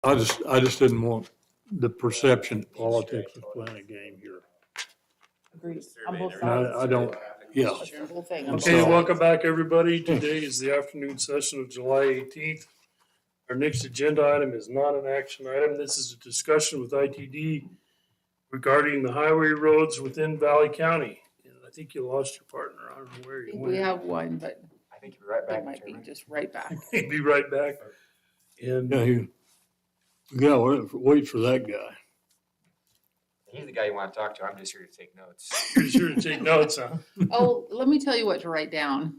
I just didn't want the perception that politics was playing a game here. Agreed. On both And sides. I don't, yeah. That's the whole thing. on both Okay, Okay, sides. welcome back, everybody. Today is the afternoon session of July 18th. Our next agenda item is not an action item. This is a discussion with ITD regarding the highway roads within Valley County. And I think you lost your partner. I don't know where I you think went. we have one, but I think you'll be right that back, might be Chairman. just right back. Be right back. And Yeah, we gotta wait for that guy. He's the guy you want to talk to. I'm just here to take notes. you're sure to take notes, huh? Oh, let me tell you what to write down.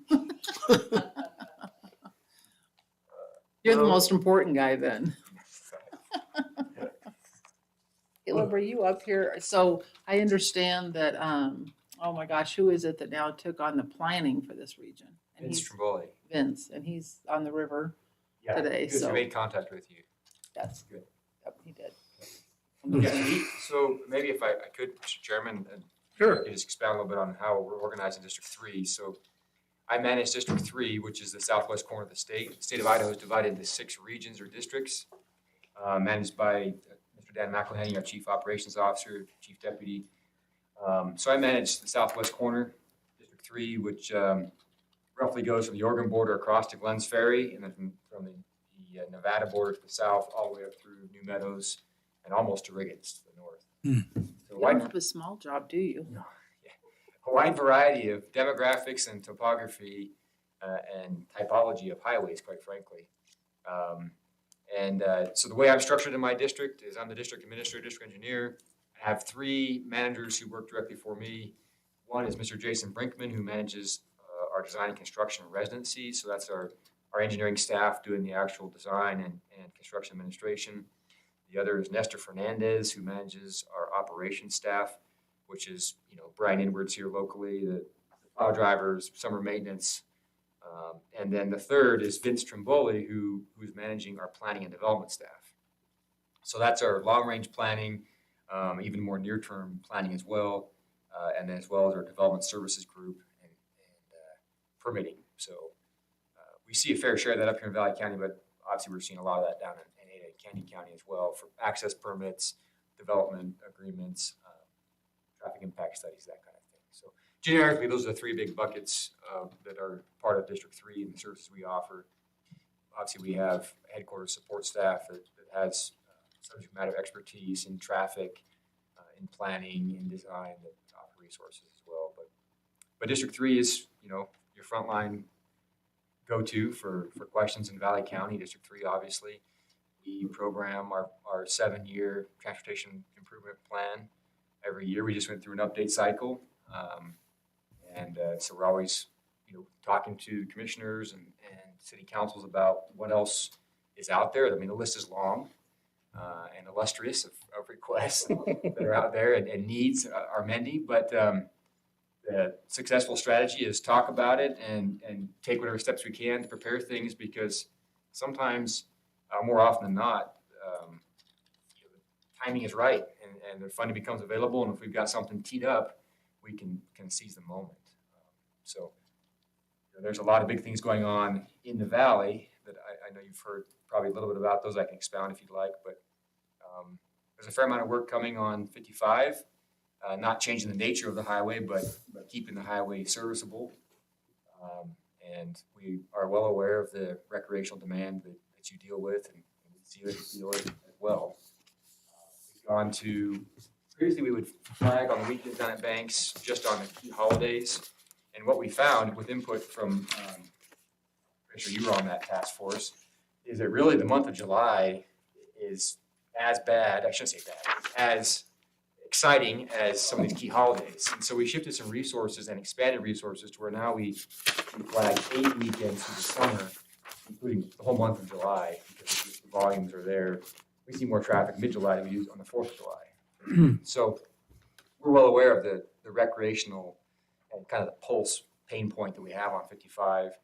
You're the most important guy then. Caleb, are you up here? So I understand that, oh my gosh, who is it that now took on the planning for this region? And Vince he's Trimboli. Vince, and he's on the river Yeah, today, he so made contact with you. that's Good. Yep, he did. So maybe if I could, Mr. Chairman, and Sure. just expound a little bit on how we're organized in District 3. So I manage District 3, which is the southwest corner of the state. The state of Idaho is divided into 6 regions or districts, managed by Mr. Dan McElhenney, our Chief Operations Officer, Chief Deputy. So I manage the southwest corner, District 3, which roughly goes from the Oregon border across to Glens Ferry, and then from the Nevada border to the south, all the way up through New Meadows, and almost to Riggins to the north. So You don't have a small job, do you? a wide variety of demographics and topography and typology of highways, quite frankly. So the way I'm structured in my district is I'm the district administrator, district engineer. I have 3 managers who work directly for me. One is Mr. Jason Brinkman, who manages our design and construction residency. So that's our engineering staff doing the actual design and construction administration. The other is Nestor Fernandez, who manages our operations staff, which is, Brian Edwards here locally, the plow drivers, summer maintenance. And then the third is Vince Trimboli, who's managing our planning and development staff. So that's our long-range planning, even more near-term planning as well, and then as well as our development services group and permitting. So we see a fair share of that up here in Valley County, but obviously we're seeing a lot of that down in Canyon County as well for access permits, development agreements, traffic impact studies, that kind of thing. So generically, those are the 3 big buckets that are part of District 3 and the services we offer. Obviously, we have headquarters support staff that has subject matter expertise in traffic, in planning, in design, that offer resources as well. But District 3 is, your frontline go-to for questions in Valley County. District 3, obviously. We program our 7-year transportation improvement plan every year. We just went through an update cycle. So we're always, talking to commissioners and city councils about what else is out there. I mean, the list is long and illustrious of requests that are out there and needs are many. But the successful strategy is talk about it and take whatever steps we can to prepare things, because sometimes, more often than not, timing is right and the funding becomes available. And if we've got something teed up, we can seize the moment. So there's a lot of big things going on in the valley that I know you've heard probably a little bit about. Those I can expound if you'd like, but there's a fair amount of work coming on 55, not changing the nature of the highway, but keeping the highway serviceable. And we are well aware of the recreational demand that you deal with, and we see it deal with as well. We've gone to, previously we would flag on the weekends down at Banks just on the key holidays. And what we found with input from, I'm sure you were on that task force, is that really the month of July is as bad, I shouldn't say bad, as exciting as some of these key holidays. And so we shifted some resources and expanded resources to where now we flag 8 weekends through the summer, including the whole month of July, because the volumes are there. We see more traffic mid-July than we do on the 4th of July. So we're well aware of the recreational and kind of the pulse pain point that we have on 55.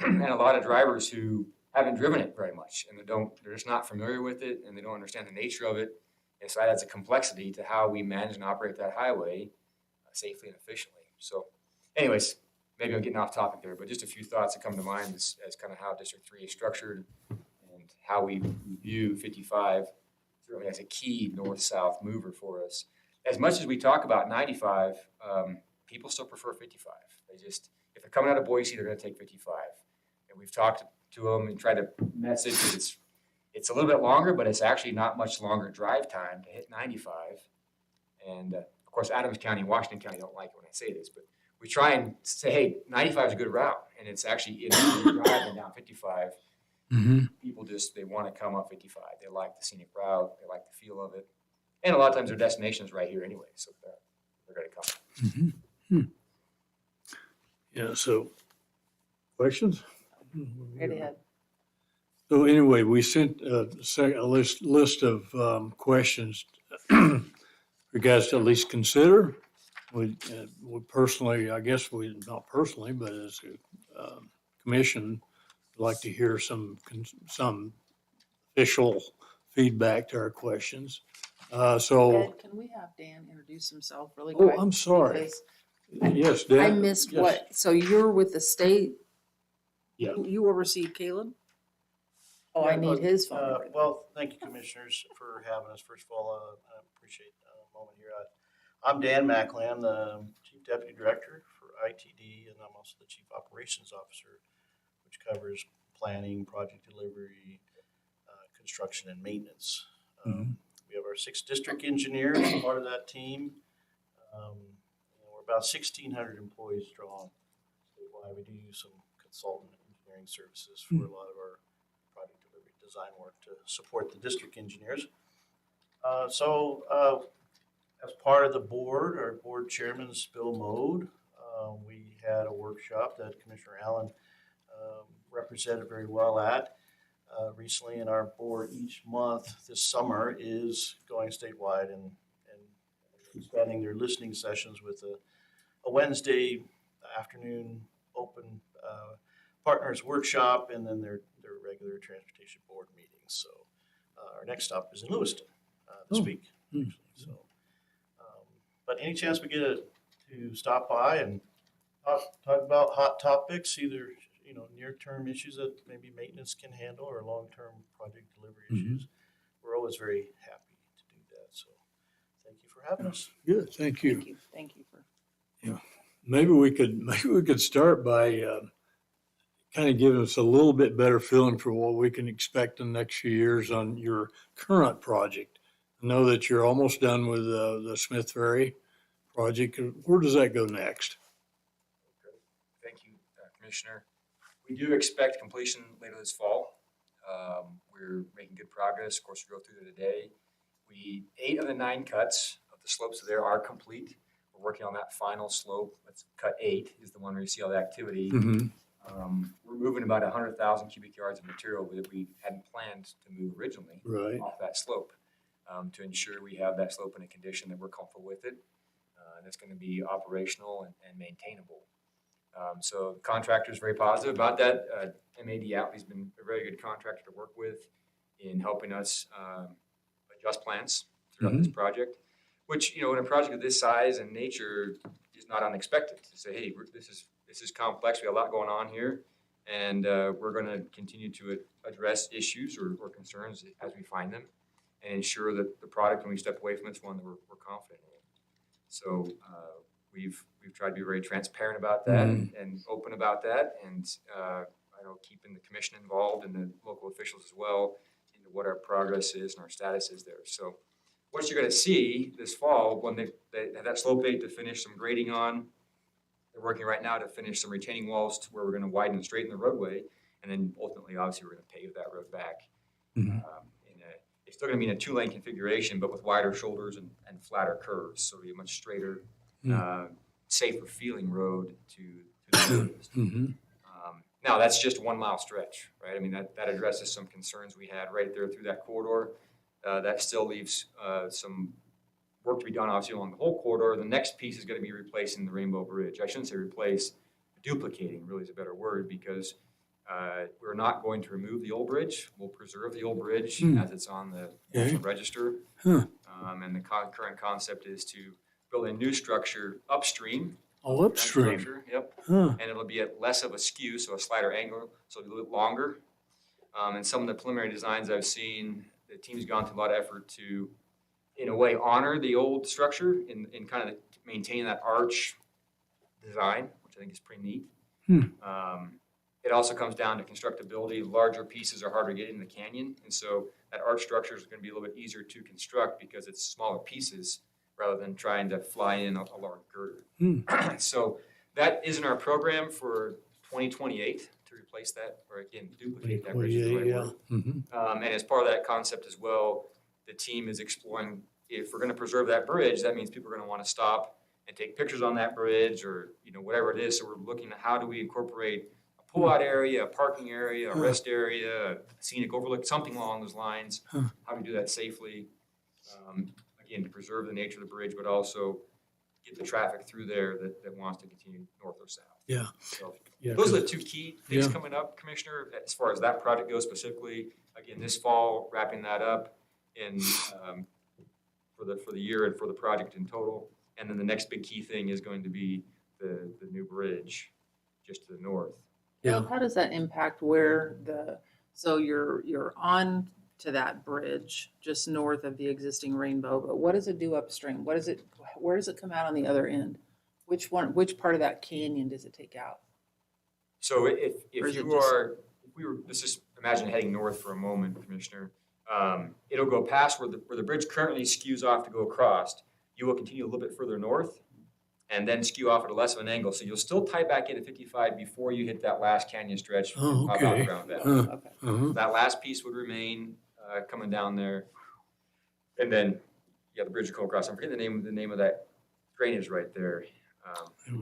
And a lot of drivers who haven't driven it very much, and they're just not familiar with it, and they don't understand the nature of it. And so that adds a complexity to how we manage and operate that highway safely and efficiently. So anyways, maybe I'm getting off topic there, but just a few thoughts that come to mind as kind of how District 3 is structured and and how we view 55 certainly as a key north-south mover for us. As much as we talk about 95, people still prefer 55. They just, if they're coming out of Boise, they're going to take 55. And we've talked to them and tried to message that it's a little bit longer, but it's actually not much longer drive time to hit 95. And of course, Adams County and Washington County don't like it when I say this, but we try and say, hey, 95 is a good route. And it's actually, driving down 55, people just, they want to come up 55. They like the scenic route. They like the feel of it. And a lot of times their destination is right here anyway, so they're going to come. Yeah, so, questions? Right ahead. So anyway, we sent a list of questions for you guys to at least consider. We personally, I guess not personally, but as a commission, would like to hear some official feedback to our questions. So, Ed, can we have Dan introduce himself really oh, quick? I'm sorry. Because Yes, Dan. I missed Yes. what, so you're with the state? Yeah. You oversee Caleb? Oh, I need his phone number. Well, thank you, commissioners, for having us. First of all, I appreciate a moment here. I'm Dan Mackland, the Chief Deputy Director for ITD, and I'm also the Chief Operations Officer, which covers planning, project delivery, construction, and maintenance. We have our 6 district engineers, part of that team. We're about 1,600 employees strong statewide. We do use some consultant engineering services for a lot of our project delivery design work to support the district engineers. As part of the board, our board chairman is Bill Mode. We had a workshop that Commissioner Allen represented very well at recently, and our board each month this summer is going statewide and expanding their listening sessions with a Wednesday afternoon open partners workshop, and then their regular transportation board meetings. So our next stop is in Lewiston this week. Actually. So, but any chance we get to stop by and talk about hot topics, either near-term issues that maybe maintenance can handle or long-term project delivery issues, we're always very happy to do that. So thank you for having us. Good, thank you. Thank you for. Maybe we could start by kind of giving us a little bit better feeling for what we can expect in the next few years on your current project. I know that you're almost done with the Smith Ferry project. Where does that go next? Thank you, Commissioner. We do expect completion later this fall. We're making good progress. Of course, we go through there today. 8 of the 9 cuts of the slopes there are complete. We're working on that final slope. That's cut 8 is the one where you see all the activity. We're moving about 100,000 cubic yards of material that we hadn't planned to move originally off that slope to ensure we have that slope in a condition that we're comfortable with it. And it's going to be operational and maintainable. So the contractor is very positive about that. MAD Outley's been a very good contractor to work with in helping us adjust plans throughout this project, which, in a project of this size and nature is not unexpected to say, hey, this is complex. We have a lot going on here, and we're going to continue to address issues or concerns as we find them and ensure that the product, when we step away from it, is one that we're confident in. So we've tried to be very transparent about that and open about that, and I know keeping the commission involved and the local officials as well into what our progress is and our status is there. So what you're going to see this fall when they have that slope 8 to finish some grading on. They're working right now to finish some retaining walls to where we're going to widen and straighten the roadway, and then ultimately, obviously, we're going to pave that road back. It's still going to be in a 2-lane configuration, but with wider shoulders and flatter curves, so it'll be a much straighter, safer feeling road to the road. Now, that's just 1 mile stretch, right? I mean, that addresses some concerns we had right there through that corridor. That still leaves some work to be done, obviously, along the whole corridor. The next piece is going to be replacing the Rainbow Bridge. I shouldn't say replace, duplicating really is a better word, because we're not going to remove the old bridge. We'll preserve the old bridge as it's on the National Register. And the current concept is to build a new structure upstream. Oh, upstream. Yep. And it'll be at less of a skew, so a slighter angle, so it'll be a little bit longer. And some of the preliminary designs I've seen, the team's gone through a lot of effort to, in a way, honor the old structure and kind of maintain that arch design, which I think is pretty neat. It also comes down to constructability. Larger pieces are harder to get in the canyon, and so that arch structure is going to be a little bit easier to construct because it's smaller pieces rather than trying to fly in a large girder. So that is in our program for 2028 to replace that, or again, duplicate that bridge. Is the right Yeah. word. Mhm. And as part of that concept as well, the team is exploring, if we're going to preserve that bridge, that means people are going to want to stop and take pictures on that bridge or, whatever it is. So we're looking at how do we incorporate a pull-out area, a parking area, a rest area, a scenic overlook, something along those lines. How do we do that safely? Again, to preserve the nature of the bridge, but also get the traffic through there that wants to continue north or south. Yeah. So Yeah. those are the two key things Yeah. coming up, Commissioner, as far as that project goes specifically. Again, this fall, wrapping that up in, for the year and for the project in total. And then the next big key thing is going to be the new bridge just to the north. Yeah. How does that impact where so you're on to that bridge just north of the existing Rainbow, but what does it do upstream? Where does it come out on the other end? Which part of that canyon does it take out? So Or is it let's just imagine heading north for a moment, Commissioner. It'll go past where the bridge currently skews off to go across. You will continue a little bit further north and then skew off at a less of an angle. So you'll still tie back into 55 before you hit that last canyon stretch. Oh, and pop out okay. Ground Valley. Okay. Uh-huh. That last piece would remain coming down there. And then, the bridge will come across. I'm forgetting the name of that drainage right there.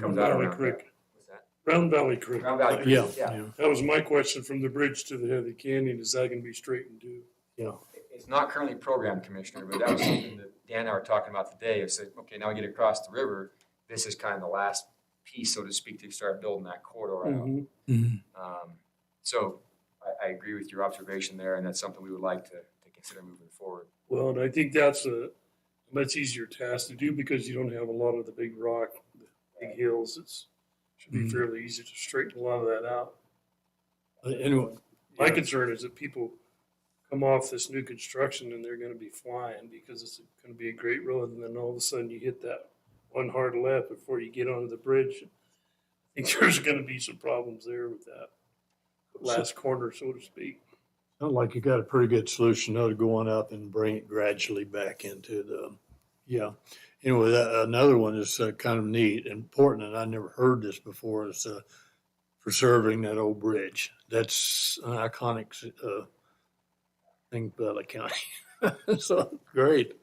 Comes out Valley around Creek. What's that? Round Valley Creek. Ground Valley Creek. Yeah. That was my question from the bridge to the head of the canyon. Is that going to be straightened too? Yeah. It's not currently programmed, Commissioner, but that was something that Dan and I were talking about today. I said, okay, now we get across the river. This is kind of the last piece, so to speak, to start building that corridor out. Mhm. So I agree with your observation there, and that's something we would like to consider moving forward. Well, and I think that's a much easier task to do because you don't have a lot of the big rock, the big hills. It should be Mhm. fairly easy to straighten a lot of that out. Anyway. My concern is that people come off this new construction and they're going to be flying because it's going to be a great road, and then all of a sudden you hit that one hard left before you get onto the bridge. I think there's going to be some problems there with that last corner, so to speak. Sounds like you got a pretty good solution though to going up and bring it gradually back into yeah. Anyway, another one is kind of neat, important, and I never heard this before, is preserving that old bridge. That's an iconic thing for Butler County. So, great.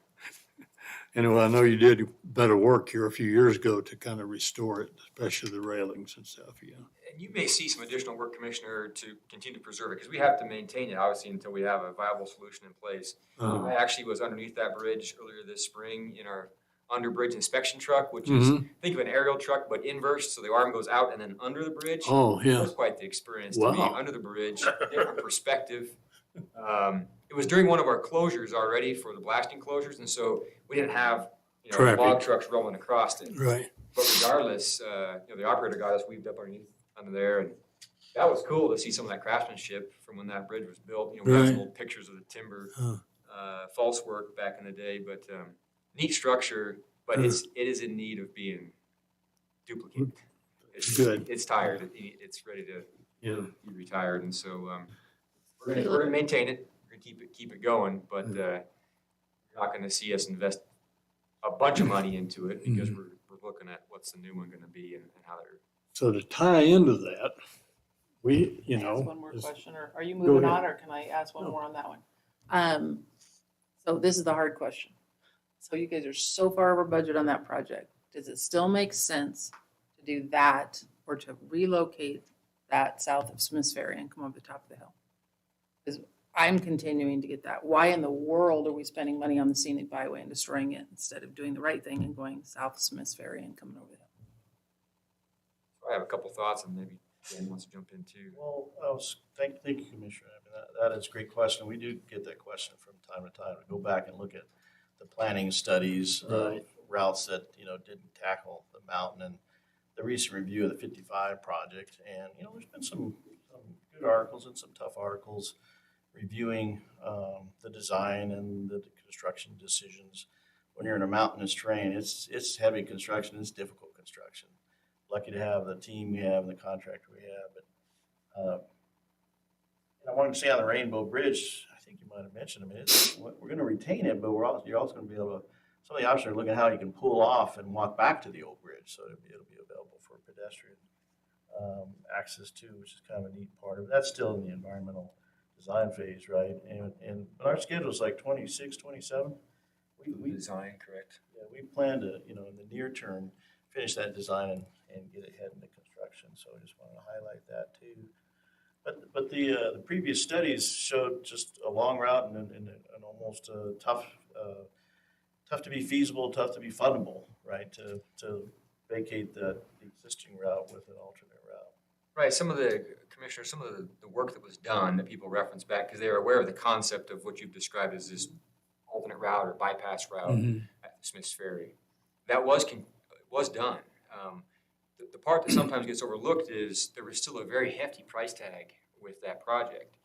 Anyway, I know you did better work here a few years ago to kind of restore it, especially the railings and stuff, yeah. And you may see some additional work, Commissioner, to continue to preserve it, because we have to maintain it, obviously, until we have a viable solution in place. I actually was underneath that bridge earlier this spring in our under-bridge inspection truck, which is, think of an aerial truck, but inverse, so the arm goes out and then under the bridge. Oh, That yeah. was quite the experience to be Wow. under the bridge, different perspective. It was during one of our closures already for the blasting closures, and so we didn't have, Traffic. log trucks rolling across it. Right. But regardless, the operator got us weaved up under there, and that was cool to see some of that craftsmanship from when that bridge was built. We had some Right. old pictures of the timber, Huh. false work back in the day, but neat structure. But it is in need of being duplicated. It's Good. It's tired. It's ready to Yeah. be retired, and so we're gonna maintain it. We're gonna keep it going, but you're not gonna see us invest a bunch of money into it because we're looking at what's the new one gonna be and how they're. So to tie into that, we, Can I ask one more is- question, or are you Go moving ahead. on, or can I ask one No. more on that one? So this is the hard question. So you guys are so far over budget on that project. Does it still make sense to do that or to relocate that south of Smith's Ferry and come up the top of the hill? Because I'm continuing to get that. Why in the world are we spending money on the scenic byway and destroying it instead of doing the right thing and going south of Smith's Ferry and coming over the hill? I have a couple thoughts, and maybe Dan wants to jump in too. Well, thank you, Commissioner. I mean, that is a great question. We do get that question from time to time. We go back and look at the planning studies of Right. routes that, didn't tackle the mountain, and the recent review of the 55 project. And, there's been some good articles and some tough articles. reviewing the design and the construction decisions. When you're in a mountainous terrain, it's heavy construction, it's difficult construction. Lucky to have the team we have and the contractor we have. But and I wanted to say on the Rainbow Bridge, I think you might have mentioned, I mean, we're going to retain it, but you're also going to be able to, some of the options are looking at how you can pull off and walk back to the old bridge. So it'll be available for pedestrian access too, which is kind of a neat part of it. That's still in the environmental design phase, right? But our schedule is like 26, 27. We Design, correct. Yeah, we plan to, in the near term, finish that design and get ahead into construction. So I just wanted to highlight that too. But the previous studies showed just a long route and an almost tough to be feasible, tough to be fundable, right? To vacate the existing route with an alternate route. Right, some of the work that was done that people reference back, because they are aware of the concept of what you've described as this alternate route or bypass route at Smith's Ferry. That was done. The part that sometimes gets overlooked is there was still a very hefty price tag with that project.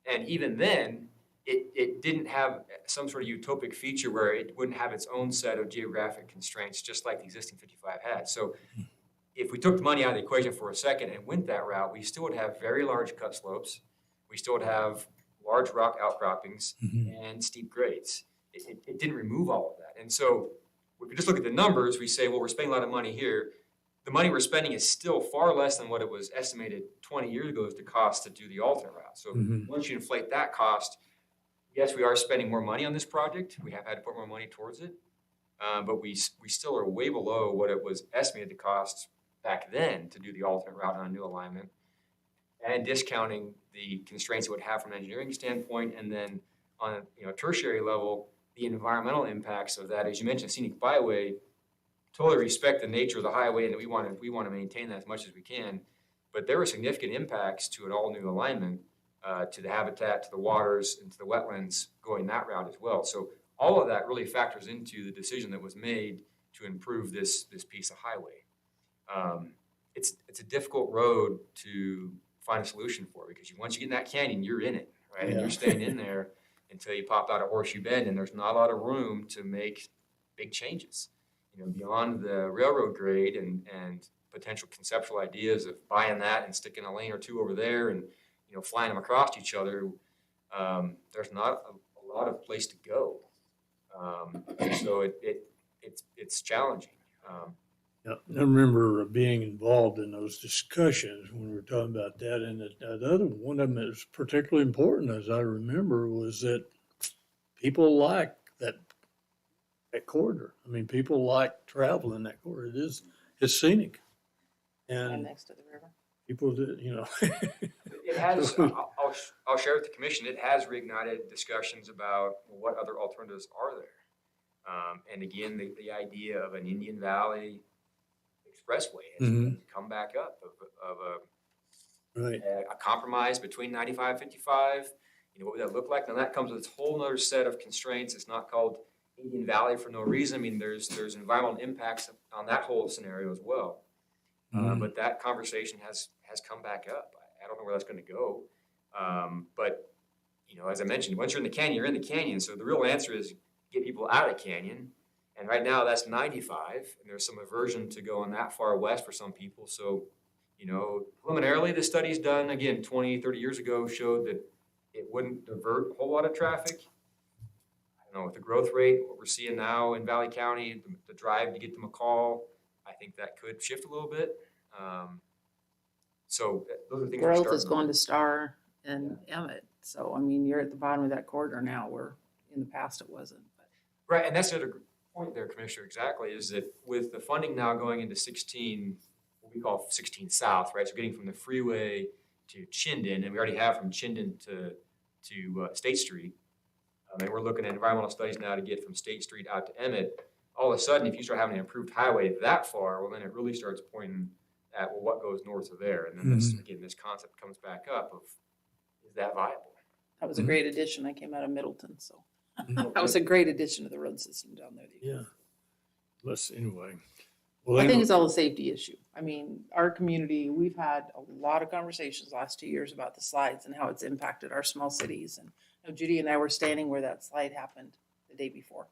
And even then, it didn't have some sort of utopic feature where it wouldn't have its own set of geographic constraints, just like the existing 55 had. So if we took the money out of the equation for a second and went that route, we still would have very large cut slopes. We still would have large rock outcroppings and steep grades. It didn't remove all of that. And so if we just look at the numbers, we say, well, we're spending a lot of money here. The money we're spending is still far less than what it was estimated 20 years ago as the cost to do the alternate route. So once you inflate that cost, yes, we are spending more money on this project. We have had to put more money towards it. But we still are way below what it was estimated to cost back then to do the alternate route on a new alignment, and discounting the constraints it would have from an engineering standpoint. And then on a tertiary level, the environmental impacts of that, as you mentioned, scenic byway, totally respect the nature of the highway and we want to maintain that as much as we can. But there were significant impacts to an all new alignment, to the habitat, to the waters, and to the wetlands going that route as well. So all of that really factors into the decision that was made to improve this piece of highway. It's a difficult road to find a solution for, because once you get in that canyon, you're in it, right? And you're staying in there until you pop out of Horseshoe Bend, and there's not a lot of room to make big changes. Beyond the railroad grade and potential conceptual ideas of buying that and sticking a lane or two over there and flying them across each other, there's not a lot of place to go. So it's challenging. Yeah, I remember being involved in those discussions when we were talking about that. And the other one of them that was particularly important, as I remember, was that people like that corridor. I mean, people like traveling that corridor. It's scenic. And And next to the river. people that, It has. I'll share with the commission. It has reignited discussions about what other alternatives are there. And again, the idea of an Indian Valley Expressway has come back up of right. a compromise between 95 and 55. What would that look like? Now that comes with its whole other set of constraints. It's not called Indian Valley for no reason. I mean, there's environmental impacts on that whole scenario as well. But that conversation has come back up. I don't know where that's going to go. But as I mentioned, once you're in the canyon, you're in the canyon. So the real answer is get people out of the canyon. And right now that's 95, and there's some aversion to going that far west for some people. So, preliminarily the studies done, again, 20, 30 years ago showed that it wouldn't divert a whole lot of traffic. I don't know, with the growth rate, what we're seeing now in Valley County, the drive to get to McCall, I think that could shift a little bit. So those are things we're Growth starting is going to Star and Emmett. So, I mean, you're at the bottom of that corridor now, where in the past it wasn't. Right, and that's the other point there, Commissioner, exactly, is that with the funding now going into 16, what we call 16 South, right? So getting from the freeway to Chinden, and we already have from Chinden to State Street. And we're looking at environmental studies now to get from State Street out to Emmett. All of a sudden, if you start having an improved highway that far, well, then it really starts pointing at, well, what goes north of there? And then this concept comes back up of, is that viable? That was a great addition. I came out of Middleton, so that was a great addition to the road system down there. Yeah. Anyway, Well, I think then- it's all a safety issue. I mean, our community, we've had a lot of conversations the last 2 years about the slides and how it's impacted our small cities. And you know, Judy and I were standing where that slide happened the day before.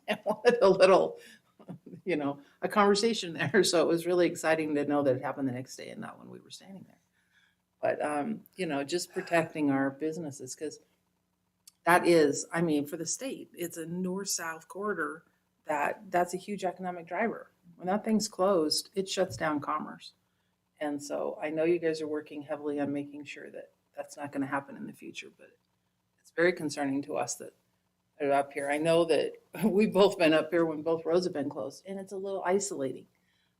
And wanted a little, you know, a conversation there. So it was really exciting to know that it happened the next day and not when we were standing there. But, you know, just protecting our businesses, because that is, I mean, for the state, it's a north-south corridor that's a huge economic driver. When that thing's closed, it shuts down commerce. And so I know you guys are working heavily on making sure that that's not going to happen in the future, but it's very concerning to us that they're up here. I know that we've both been up here when both roads have been closed, and it's a little isolating.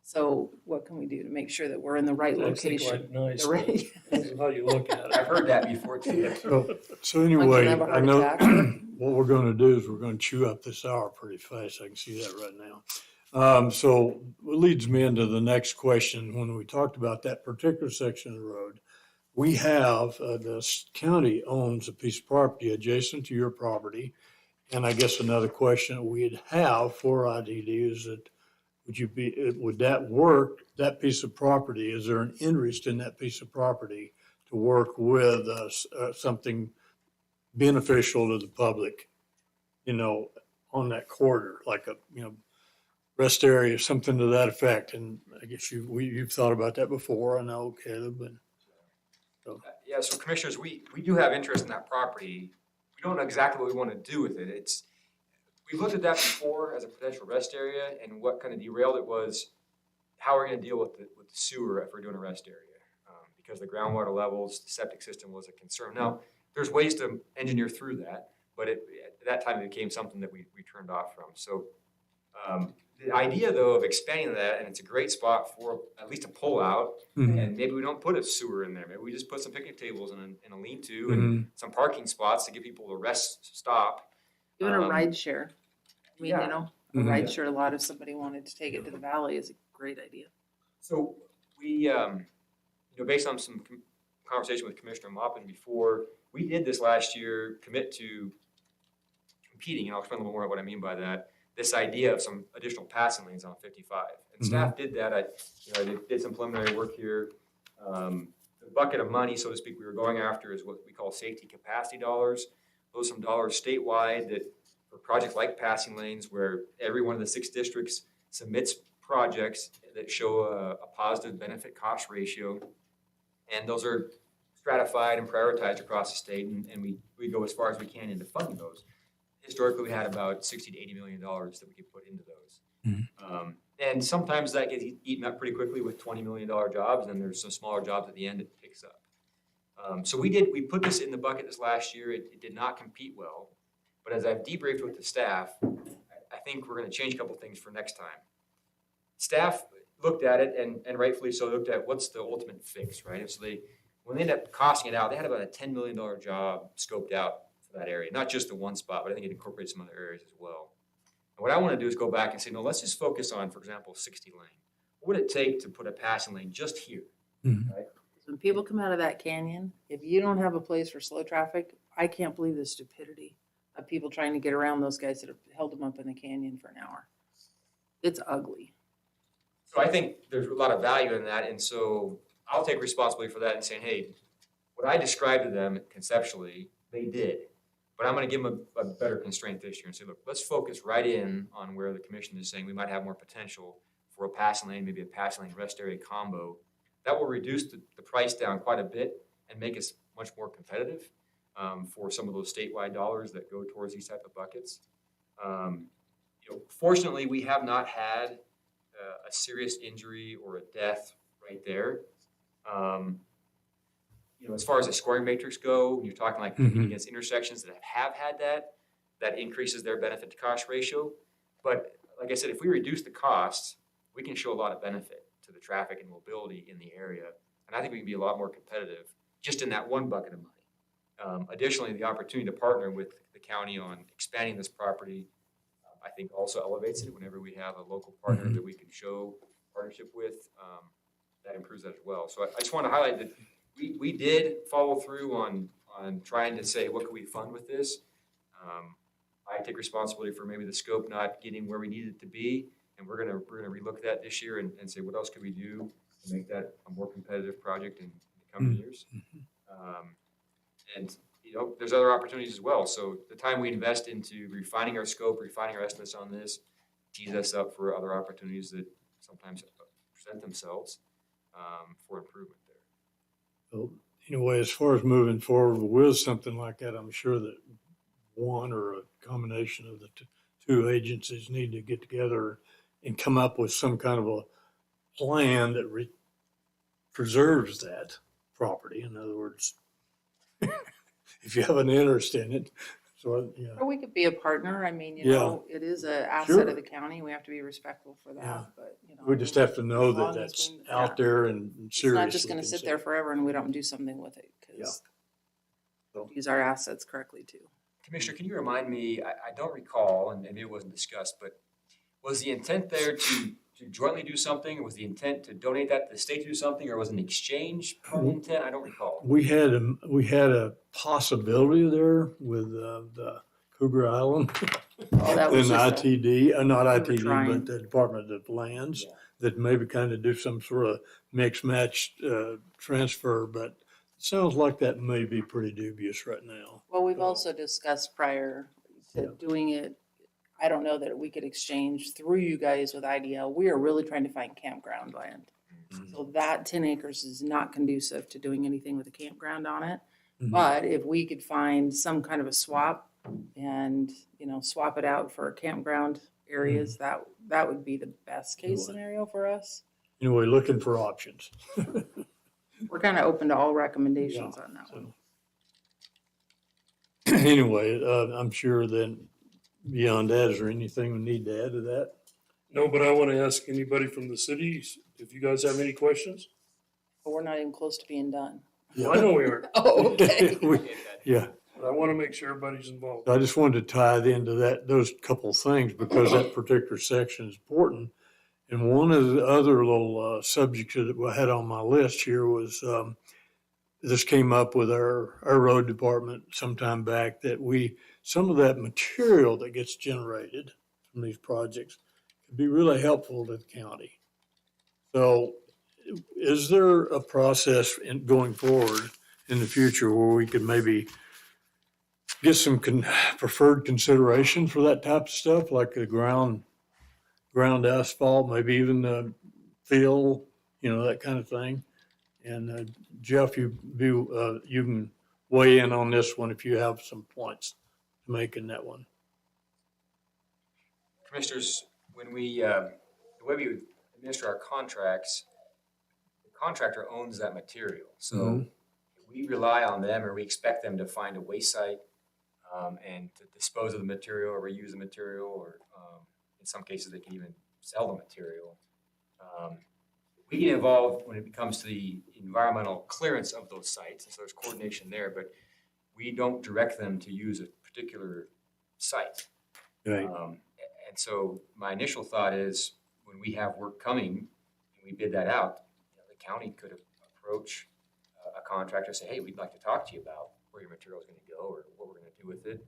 So what can we do to make sure that we're in the right Sounds like location? nice, The right- depends on how you look at I've it. heard that before too. So anyway, have a I heart know attack. what we're gonna do is we're gonna chew up this hour pretty fast. I can see that right now. So it leads me into the next question. When we talked about that particular section of the road, we have, the county owns a piece of property adjacent to your property. And I guess another question we'd have for ITD is that, would that work, that piece of property, is there an interest in that piece of property to work with something beneficial to the public, you know, on that corridor, like a, you know, rest area, something to that effect? And I guess you've thought about that before, I know, Caleb, but. Yeah, so commissioners, we do have interest in that property. We don't know exactly what we want to do with it. We looked at that before as a potential rest area, and what kind of derailed it was how we're going to deal with the sewer if we're doing a rest area. Because the groundwater levels, the septic system was a concern. Now, there's ways to engineer through that, but at that time it became something that we turned off from. So the idea though of expanding that, and it's a great spot for at least a pull out, and maybe we don't put a sewer in there. Maybe we just put some picnic tables and a lean-to and some parking spots to give people a rest stop. Even a Um, ride share. I mean, yeah. you know, a Mhm. ride share, a lot if somebody wanted to take it to the valley is a great idea. So we, you know, based on some conversation with Commissioner Mopin before, we did this last year, commit to competing, and I'll explain a little more what I mean by that. This idea of some additional passing lanes on 55. And staff did that. I did some preliminary work here. The bucket of money, so to speak, we were going after is what we call safety capacity dollars. Those are some dollars statewide that for projects like passing lanes, where every one of the 6 districts submits projects that show a positive benefit cost ratio. And those are stratified and prioritized across the state, and we go as far as we can into funding those. Historically, we had about $60 to $80 million that we could put into those. And sometimes that gets eaten up pretty quickly with $20 million jobs, and there's some smaller jobs at the end it picks up. So we put this in the bucket this last year. It did not compete well, but as I've debriefed with the staff, I think we're gonna change a couple things for next time. Staff looked at it, and rightfully so, looked at what's the ultimate fix, right? And so when they ended up costing it out, they had about a $10 million job scoped out for that area, not just the one spot, but I think it incorporates some other areas as well. And what I want to do is go back and say, no, let's just focus on, for example, 60 lane. What would it take to put a passing lane just here? Right? When people come out of that canyon, if you don't have a place for slow traffic, I can't believe the stupidity of people trying to get around those guys that have held them up in the canyon for an hour. It's ugly. So I think there's a lot of value in that, and so I'll take responsibility for that and saying, hey, what I described to them conceptually, they did. But I'm going to give them a better constraint this year and say, look, let's focus right in on where the commission is saying we might have more potential for a passing lane, maybe a passing lane rest area combo. That will reduce the price down quite a bit and make us much more competitive for some of those statewide dollars that go towards these type of buckets. Fortunately, we have not had a serious injury or a death right there. As far as the scoring matrix go, you're talking like competing against intersections that have had that increases their benefit to cost ratio. But like I said, if we reduce the costs, we can show a lot of benefit to the traffic and mobility in the area. And I think we can be a lot more competitive just in that one bucket of money. Additionally, the opportunity to partner with the county on expanding this property, I think also elevates it whenever we have a local partner that we can show partnership with. That improves that as well. So I just want to highlight that we did follow through on trying to say, what can we fund with this? I take responsibility for maybe the scope not getting where we needed it to be, And we're gonna relook at that this year and say, what else could we do to make that a more competitive project in the coming years? And, you know, there's other opportunities as well. So the time we invest into refining our scope, refining our estimates on this, tees us up for other opportunities that sometimes present themselves for improvement there. So anyway, as far as moving forward with something like that, I'm sure that one or a combination of the two agencies need to get together and come up with some kind of a plan that preserves that property. In other words, if you have an interest in it, so, yeah. Or we could be a partner. I mean, you Yeah. know, it is an asset Sure. of the county. We have to be respectful for Yeah. that, but, you know. We just have to know as long that as that's we- out yeah. there and It's seriously. not just gonna sit there forever and we don't do something with it, because So- use our assets correctly too. Commissioner, can you remind me, I don't recall, and maybe it wasn't discussed, but was the intent there to jointly do something? Was the intent to donate that to the state to do something, or was it an exchange part of the intent? I don't recall. We had a possibility there with the Cougar Island Oh, that was and just a- ITD, not we were ITD, trying. but the Department of Lands, Yeah. that maybe kind of do some sort of mix match transfer, but it sounds like that may be pretty dubious right now. Well, we've So- also discussed prior Yeah. to doing it. I don't know that we could exchange through you guys with IDL. We are really trying to find campground land. Mhm. So that 10 acres is not conducive to doing anything with a campground on it. Mhm. But if we could find some kind of a swap and, you know, swap it out for campground areas, that would be the best case would. scenario for us. Anyway, looking for options. We're kind of open to all recommendations on that one. So, anyway, I'm sure then beyond that, is there anything we need to add to that? No, but I want to ask anybody from the city if you guys have any questions. But we're not even close to being done. Well, I know we aren't, Oh, okay. Yeah, but I want to make sure everybody's involved. I just wanted to tie it into those couple things because that particular section is important. And one of the other little subjects that I had on my list here was, this came up with our road department sometime back, that some of that material that gets generated from these projects could be really helpful to the county. So is there a process in going forward in the future where we could maybe get some preferred consideration for that type of stuff, like the ground asphalt, maybe even the fill, that kind of thing? And Jeff, you can weigh in on this one if you have some points to make in that one. Commissioners, when the way we administer our contracts, the contractor owns that material. So Mhm. we rely on them, or we expect them to find a waste site and to dispose of the material or reuse the material, or in some cases, they can even sell the material. We get involved when it comes to the environmental clearance of those sites, and so there's coordination there, but we don't direct them to use a particular site. Right. And so my initial thought is, when we have work coming and we bid that out, the county could approach a contractor and say, hey, we'd like to talk to you about where your material is going to go or what we're going to do with it.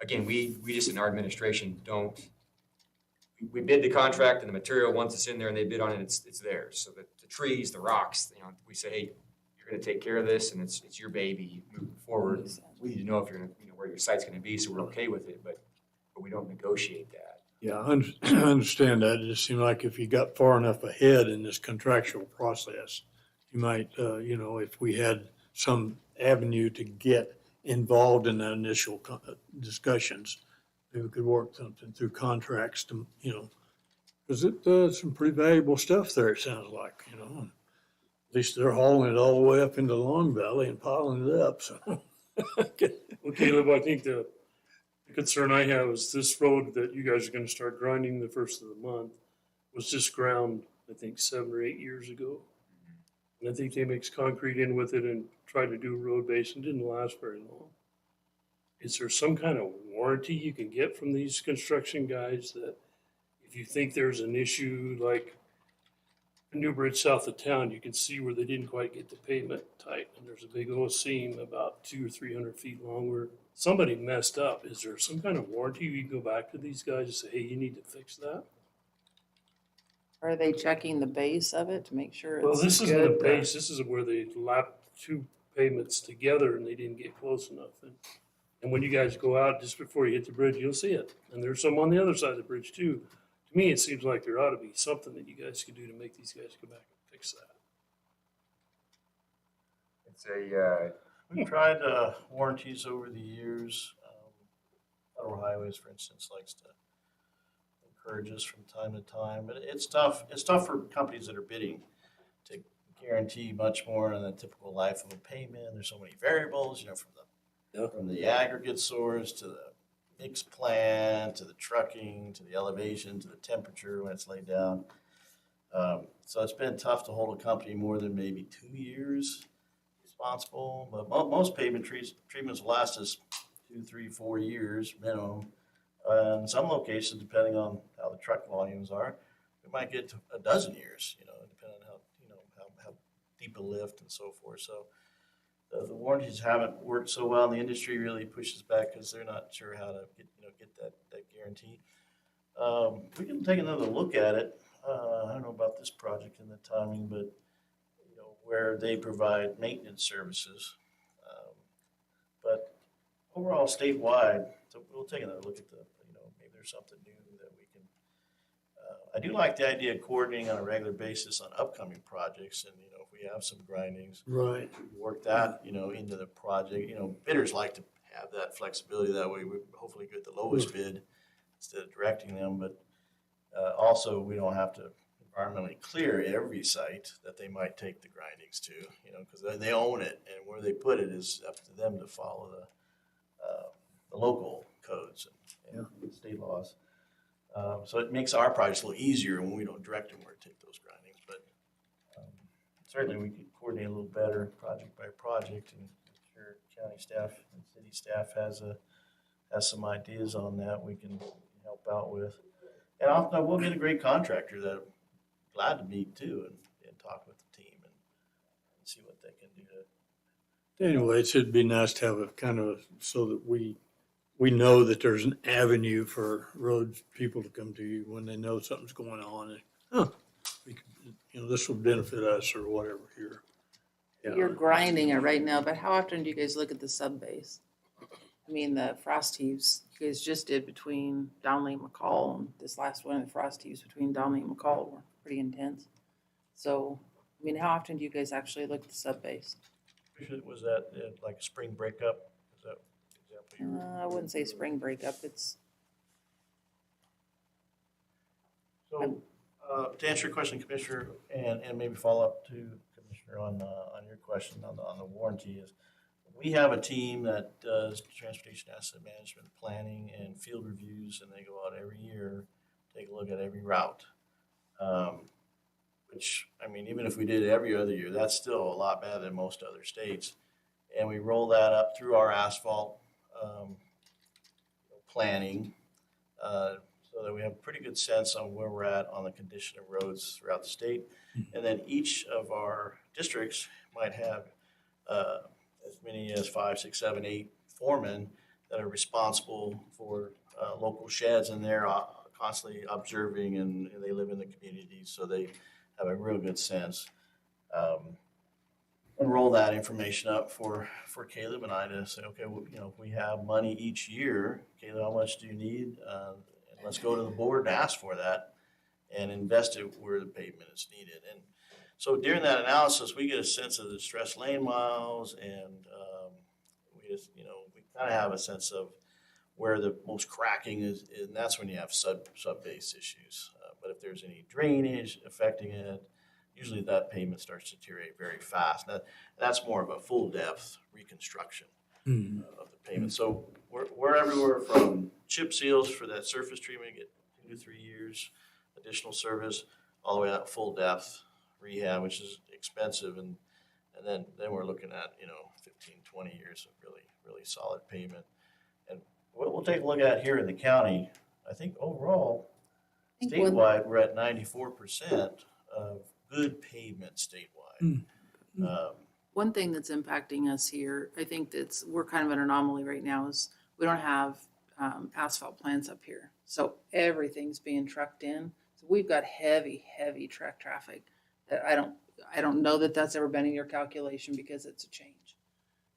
Again, we just in our administration we bid the contract and the material, once it's in there and they bid on it, it's theirs. So the trees, the rocks, we say, hey, you're going to take care of this and it's your baby moving forward. We need to know if you're going to, where your site's going to be, so we're okay with it, but we don't negotiate that. Yeah, I understand that. It just seemed like if you got far enough ahead in this contractual process, you might, if we had some avenue to get involved in the initial discussions, maybe we could work something through contracts to, because it's some pretty valuable stuff there, it sounds like, At least they're hauling it all the way up into Long Valley and piling it up, so. Well, Caleb, I think the concern I have is this road that you guys are going to start grinding the first of the month was just ground, I think, 7 or 8 years ago. And I think they mixed concrete in with it and tried to do road base and didn't last very long. Is there some kind of warranty you can get from these construction guys that if you think there's an issue like New Bridge south of town, you can see where they didn't quite get the pavement tight and there's a big old seam about 200 or 300 feet long where somebody messed up, is there some kind of warranty? You go back to these guys and say, hey, you need to fix that? Are they checking the base of it to make sure it's Well, good? this isn't a base, this is where they lapped two pavements together and they didn't get close enough. And when you guys go out just before you hit the bridge, you'll see it. And there's some on the other side of the bridge too. To me, it seems like there ought to be something that you guys could do to make these guys go back and fix that. It's a, We've tried warranties over the years. Federal Highways, for instance, likes to encourage us from time to time, but it's tough. It's tough for companies that are bidding to guarantee much more than the typical life of a payment. There's so many variables, from the aggregate source to the mix plan to the trucking to the elevation to the temperature when it's laid down. So it's been tough to hold a company more than maybe 2 years responsible, but most pavement treatments will last us 2, 3, 4 years minimum. In some locations, depending on how the truck volumes are, we might get to a dozen years, depending on how deep a lift and so forth. So the warranties haven't worked so well, and the industry really pushes back because they're not sure how to get that guarantee. We can take another look at it. I don't know about this project and the timing, but where they provide maintenance services. But overall, statewide, so we'll take another look at maybe there's something new that we can. I do like the idea of coordinating on a regular basis on upcoming projects, and if we have some grindings, Right. work that into the project. Bidders like to have that flexibility. That way, we hopefully get the lowest bid instead of directing them. But also, we don't have to environmentally clear every site that they might take the grindings to, because they own it, and where they put it is up to them to follow the local codes and state laws. So it makes our projects a little easier when we don't direct them where to take those grindings. But certainly we could coordinate a little better project by project, and I'm sure county staff and city staff has some ideas on that we can help out with. And often we'll get a great contractor that glad to meet too and talk with the team and see what they can do to. Anyway, it'd be nice to have a kind of, so that we know that there's an avenue for road people to come to you when they know something's going on. And, this will benefit us or whatever here. You're grinding it right now, but how often do you guys look at the sub base? I mean, the frost heaves you guys just did between Donnelly and McCall, and this last one, the frost heaves between Donnelly and McCall were pretty intense. So, I mean, how often do you guys actually look at the sub base? Was that like a spring breakup? Is that the example I wouldn't say spring breakup. It's So to answer your question, Commissioner, and maybe follow up to Commissioner on your question on the warranty is, we have a team that does transportation asset management planning and field reviews, and they go out every year, take a look at every route. Which, I mean, even if we did it every other year, that's still a lot better than most other states. And we roll that up through our asphalt planning, so that we have a pretty good sense on where we're at on the condition of roads throughout the state. And then each of our districts might have as many as 5, 6, 7, 8 foremen that are responsible for local sheds, and they're constantly observing, and they live in the communities, so they have a real good sense. And roll that information up for Caleb and I to say, okay, well, if we have money each year, Caleb, how much do you need? And let's go to the board and ask for that and invest it where the pavement is needed. And so during that analysis, we get a sense of the stress lane miles, and we just, we kind of have a sense of where the most cracking is, and that's when you have sub-base issues. But if there's any drainage affecting it, usually that pavement starts to deteriorate very fast. That's more of a full depth reconstruction of the pavement. So we're everywhere from chip seals for that surface treatment, get 2 to 3 years additional service, all the way out full depth rehab, which is expensive, and then we're looking at 15, 20 years of really solid pavement. And what we'll take a look at here in the county, I think overall, statewide, we're at 94% of good pavement statewide. One thing that's impacting us here, I think that's, we're kind of an anomaly right now, is we don't have asphalt plants up here. So everything's being trucked in. So we've got heavy, heavy truck traffic that I don't know that that's ever been in your calculation because it's a change.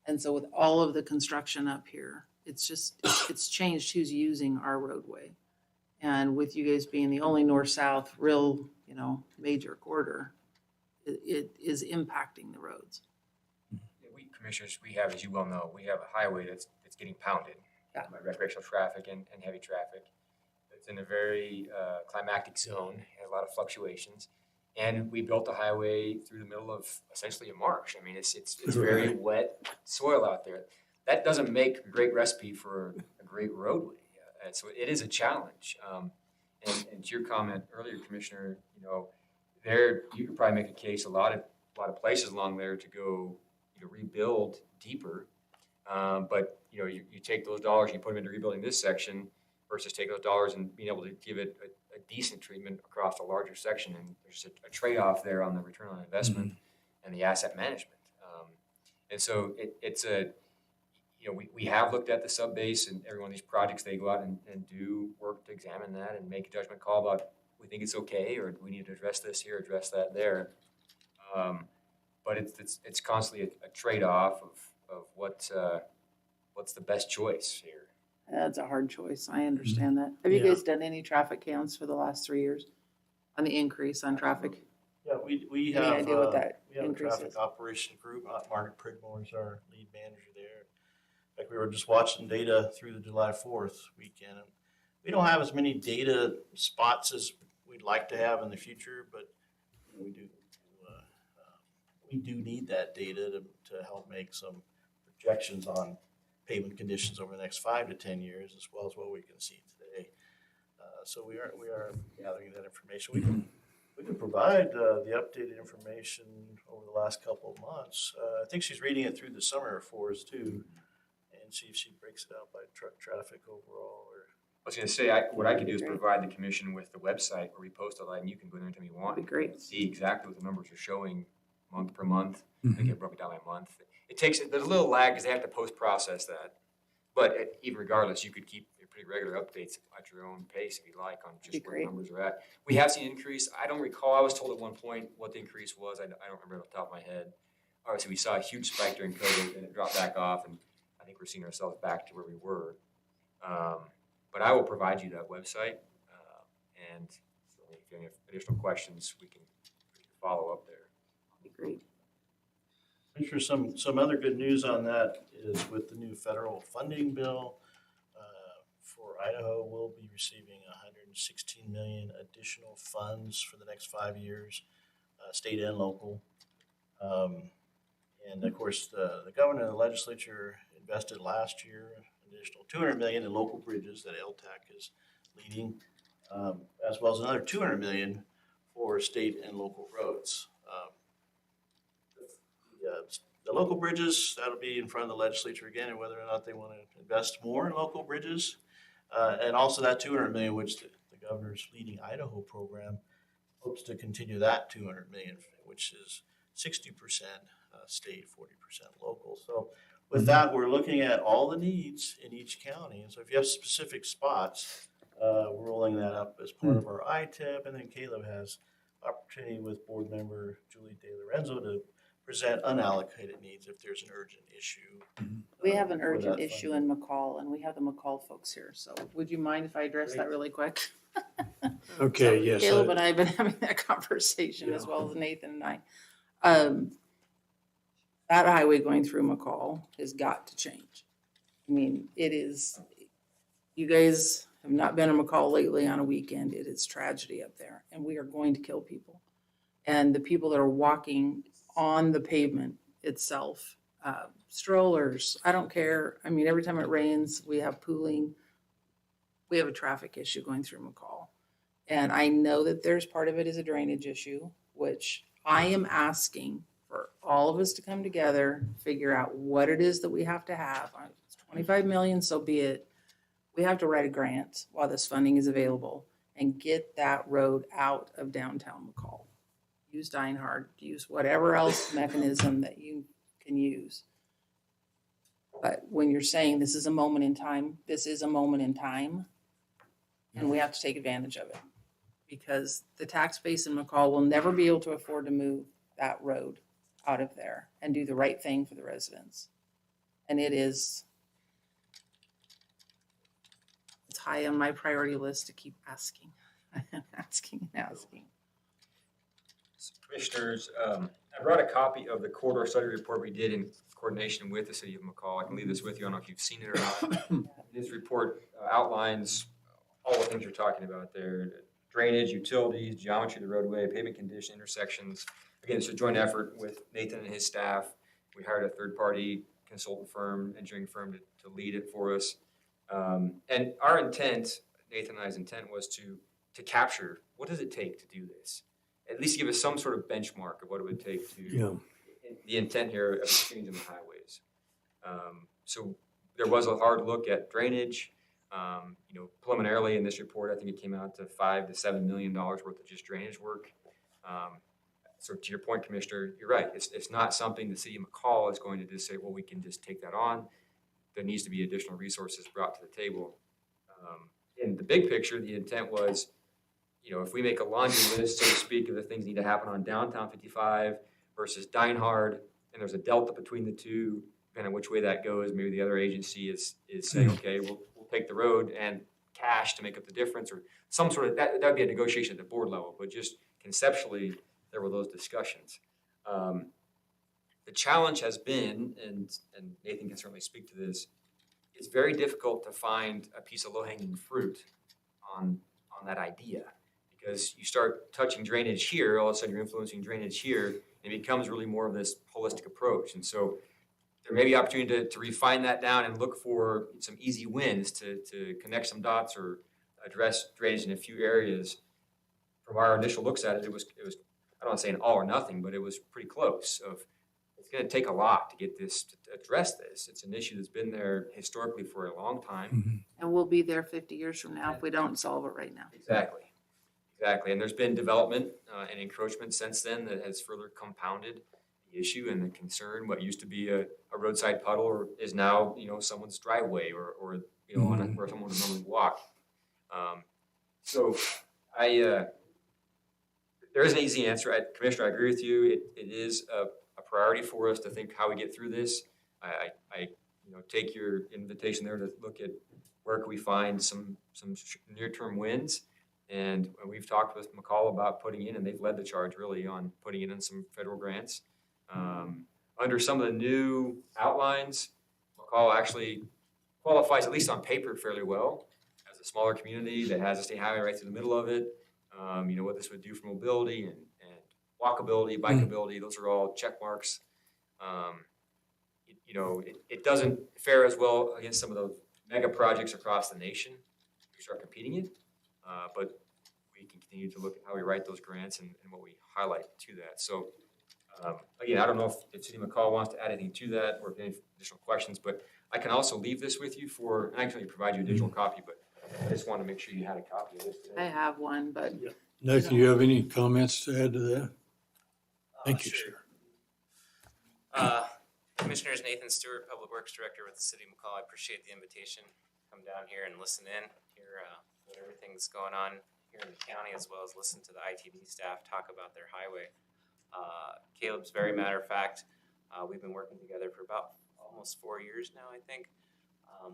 And so with all of the construction up here, it's changed who's using our roadway. And with you guys being the only north-south real, major corridor, it is impacting the roads. We commissioners, we have, as you well know, we have a highway that's getting pounded Yeah. by recreational traffic and heavy traffic. It's in a very climactic zone, has a lot of fluctuations. And we built the highway through the middle of essentially a marsh. I mean, it's very Right. wet soil out there. That doesn't make a great recipe for a great roadway. And so it is a challenge. And to your comment earlier, Commissioner, there you could probably make a case a lot of places along there to go rebuild deeper. But you take those dollars and you put them into rebuilding this section versus take those dollars and being able to give it a decent treatment across a larger section. And there's a trade-off there on the return on investment and the asset management. And so we have looked at the sub-base, and every one of these projects, they go out and do work to examine that and make a judgment call about, we think it's okay, or we need to address this here, address that there. But it's constantly a trade-off of what's the best choice here. That's a hard choice. I understand that. Have you Yeah. guys done any traffic counts for the last 3 years on the increase on traffic? Yeah, we Any have, idea what that we have a increase traffic is? operation group. Margaret Pridmore is our lead manager there. In fact, we were just watching data through the July 4th weekend. And we don't have as many data spots as we'd like to have in the future, but we do need that data to help make some projections on pavement conditions over the next 5 to 10 years, as well as what we can see today. So we are gathering that information. We can provide the updated information over the last couple of months. I think she's reading it through the summer for us too, and see if she breaks it out by truck traffic overall. Or I was going to say, what I could do is provide the commission with the website where we post all that, and you can go there anytime you want. That'd be great. See exactly what the numbers are showing month per month. They get broken down by month. There's a little lag because they have to post-process that. But even regardless, you could keep pretty regular updates at your own pace if you like on Be just where great. the numbers are at. We have seen an increase. I don't recall, I was told at one point what the increase was. I don't remember off the top of my head. Obviously, we saw a huge spike during COVID and it dropped back off, and I think we're seeing ourselves back to where we were. But I will provide you that website, and if you have any additional questions, we can follow up there. That'd be great. I'm sure some other good news on that is with the new federal funding bill for Idaho, we'll be receiving $116 million additional funds for the next 5 years, state and local. And of course, the governor and the legislature invested last year an additional $200 million in local bridges that LTAC is leading, as well as another $200 million for state and local roads. The local bridges, that'll be in front of the legislature again, and whether or not they want to invest more in local bridges. And also that $200 million, which the governor's leading Idaho program hopes to continue that $200 million, which is 60% state, 40% local. So with that, we're looking at all the needs in each county. And so if you have specific spots, we're rolling that up as part of our ITIP. And then Caleb has opportunity with board member Julie De Lorenzo to present unallocated needs if there's an urgent issue. We have an for urgent that issue funding. in McCall, and we have the McCall folks here. So would you mind if I address that Great. really quick? Okay, So yes. Caleb and I have been having that conversation as Yeah. well as Nathan and I. That highway going through McCall has got to change. I mean, it is, you guys have not been in McCall lately on a weekend. It is tragedy up there, and we are going to kill people. And the people that are walking on the pavement itself, strollers, I don't care. I mean, every time it rains, we have pooling. We have a traffic issue going through McCall. And I know that there's part of it is a drainage issue, which I am asking for all of us to come together, figure out what it is that we have to have. If it's 25 million, so be it. We have to write a grant while this funding is available and get that road out of downtown McCall. Use Deinhardt, use whatever else mechanism that you can use. But when you're saying this is a moment in time, this is a moment in time, and we have to take advantage of it. Because the tax base in McCall will never be able to afford to move that road out of there and do the right thing for the residents. And it's high on my priority list to keep asking, asking and asking. Commissioners, I brought a copy of the corridor study report we did in coordination with the city of McCall. I can leave this with you. I don't know if you've seen it or not. This report outlines all the things you're talking about there. Drainage, utilities, geometry of the roadway, pavement condition, intersections. Again, it's a joint effort with Nathan and his staff. We hired a third-party consultant firm, engineering firm to lead it for us. And our intent, Nathan and I's intent, was to capture what does it take to do this? At least give us some sort of benchmark of what it would take to, Yeah. the intent here of changing the highways. So there was a hard look at drainage. Preliminarily in this report, I think it came out to $5 to $7 million worth of just drainage work. So to your point, Commissioner, you're right. It's not something the city of McCall is going to just say, well, we can just take that on. There needs to be additional resources brought to the table. In the big picture, the intent was, if we make a laundry list, so to speak, of the things that need to happen on downtown 55 versus Dinehard, and there's a delta between the two, depending on which way that goes, maybe the other agency is saying, okay, we'll take the road and cash to make up the difference, or some sort of, that would be a negotiation at the board level, but just conceptually, there were those discussions. The challenge has been, and Nathan can certainly speak to this, it's very difficult to find a piece of low-hanging fruit on that idea. Because you start touching drainage here, all of a sudden you're influencing drainage here, and it becomes really more of this holistic approach. And so there may be opportunity to refine that down and look for some easy wins to connect some dots or address drainage in a few areas. From our initial looks at it, it was I don't want to say an all or nothing, but it was pretty close. It's going to take a lot to get this, to address this. It's an issue that's been there historically for a long time. Mhm. And we'll be there 50 years from now if we don't solve it right now. Exactly. And there's been development and encroachment since then that has further compounded the issue and the concern. What used to be a roadside puddle is now, someone's driveway or where someone would normally walk. So there is an easy answer. Commissioner, I agree with you. It is a priority for us to think how we get through this. I take your invitation there to look at where can we find some near-term wins. And we've talked with McCall about putting in, and they've led the charge really on putting in some federal grants. Under some of the new outlines, McCall actually qualifies, at least on paper, fairly well as a smaller community that has a state highway right through the middle of it. What this would do for mobility and walkability, bikeability, those are all check marks. It doesn't fare as well against some of the mega projects across the nation who start competing it. But we can continue to look at how we write those grants and what we highlight to that. So, again, I don't know if City McCall wants to add anything to that or if any additional questions, but I can also leave this with you and actually provide you a digital copy, but I just want to make sure you had a copy of this today. I have one, but Nathan, do you have any comments to add to that? Thank you, Sure. sir. Commissioners, Nathan Stewart, Public Works Director with the City of McCall. I appreciate the invitation. Come down here and listen in, hear what everything that's going on here in the county, as well as listen to the ITD staff talk about their highway. Caleb's very matter of fact. We've been working together for about almost 4 years now, I think,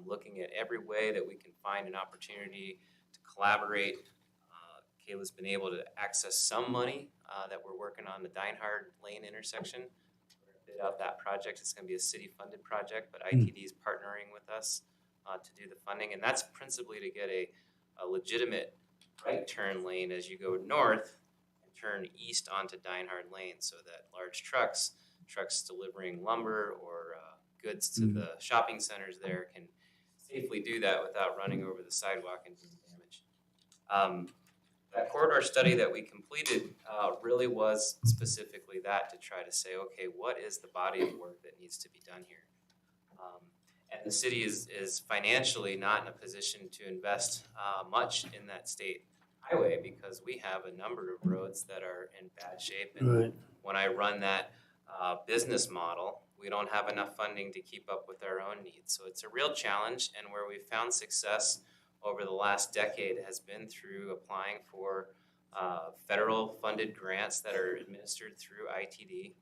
looking at every way that we can find an opportunity to collaborate. Caleb's been able to access some money that we're working on the Dinehard Lane intersection. We're gonna bid out that project. It's going to be a city-funded project, but ITD is partnering with us to do the funding, and that's principally to get a legitimate right turn lane as you go north and turn east onto Dinehard Lane, so that large trucks delivering lumber or goods to the shopping centers there can safely do that without running over the sidewalk and doing damage. That corridor study that we completed really was specifically that, to try to say, okay, what is the body of work that needs to be done here? And the city is financially not in a position to invest much in that state highway because we have a number of roads that are in bad shape. And Right. when I run that business model, we don't have enough funding to keep up with our own needs. So it's a real challenge, and where we've found success over the last decade has been through applying for federal funded grants that are administered through ITD.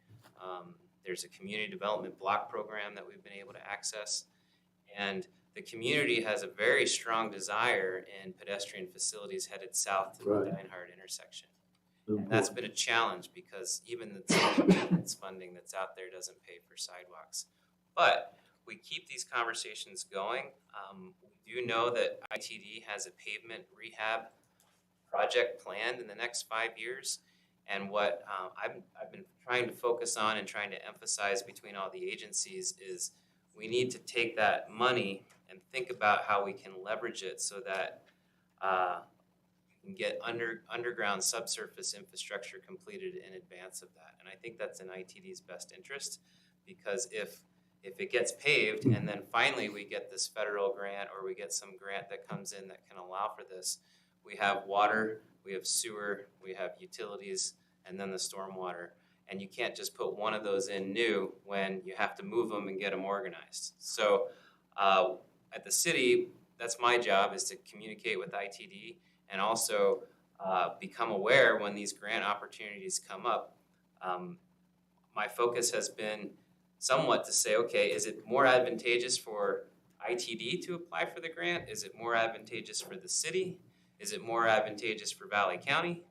There's a community development block program that we've been able to access, and the community has a very strong desire in pedestrian facilities headed south to the Right. Dinehard intersection. And that's been a challenge because even the maintenance funding that's out there doesn't pay for sidewalks. But we keep these conversations going. We do know that ITD has a pavement rehab project planned in the next 5 years. And what I've been trying to focus on and trying to emphasize between all the agencies is we need to take that money and think about how we can leverage it so that we can get underground subsurface infrastructure completed in advance of that. And I think that's in ITD's best interest, because if it gets paved and then finally we get this federal grant or we get some grant that comes in that can allow for this, we have water, we have sewer, we have utilities, and then the stormwater. And you can't just put one of those in new when you have to move them and get them organized. So at the city, that's my job, is to communicate with ITD and also become aware when these grant opportunities come up. My focus has been somewhat to say, okay, is it more advantageous for ITD to apply for the grant? Is it more advantageous for the city? Is it more advantageous for Valley County?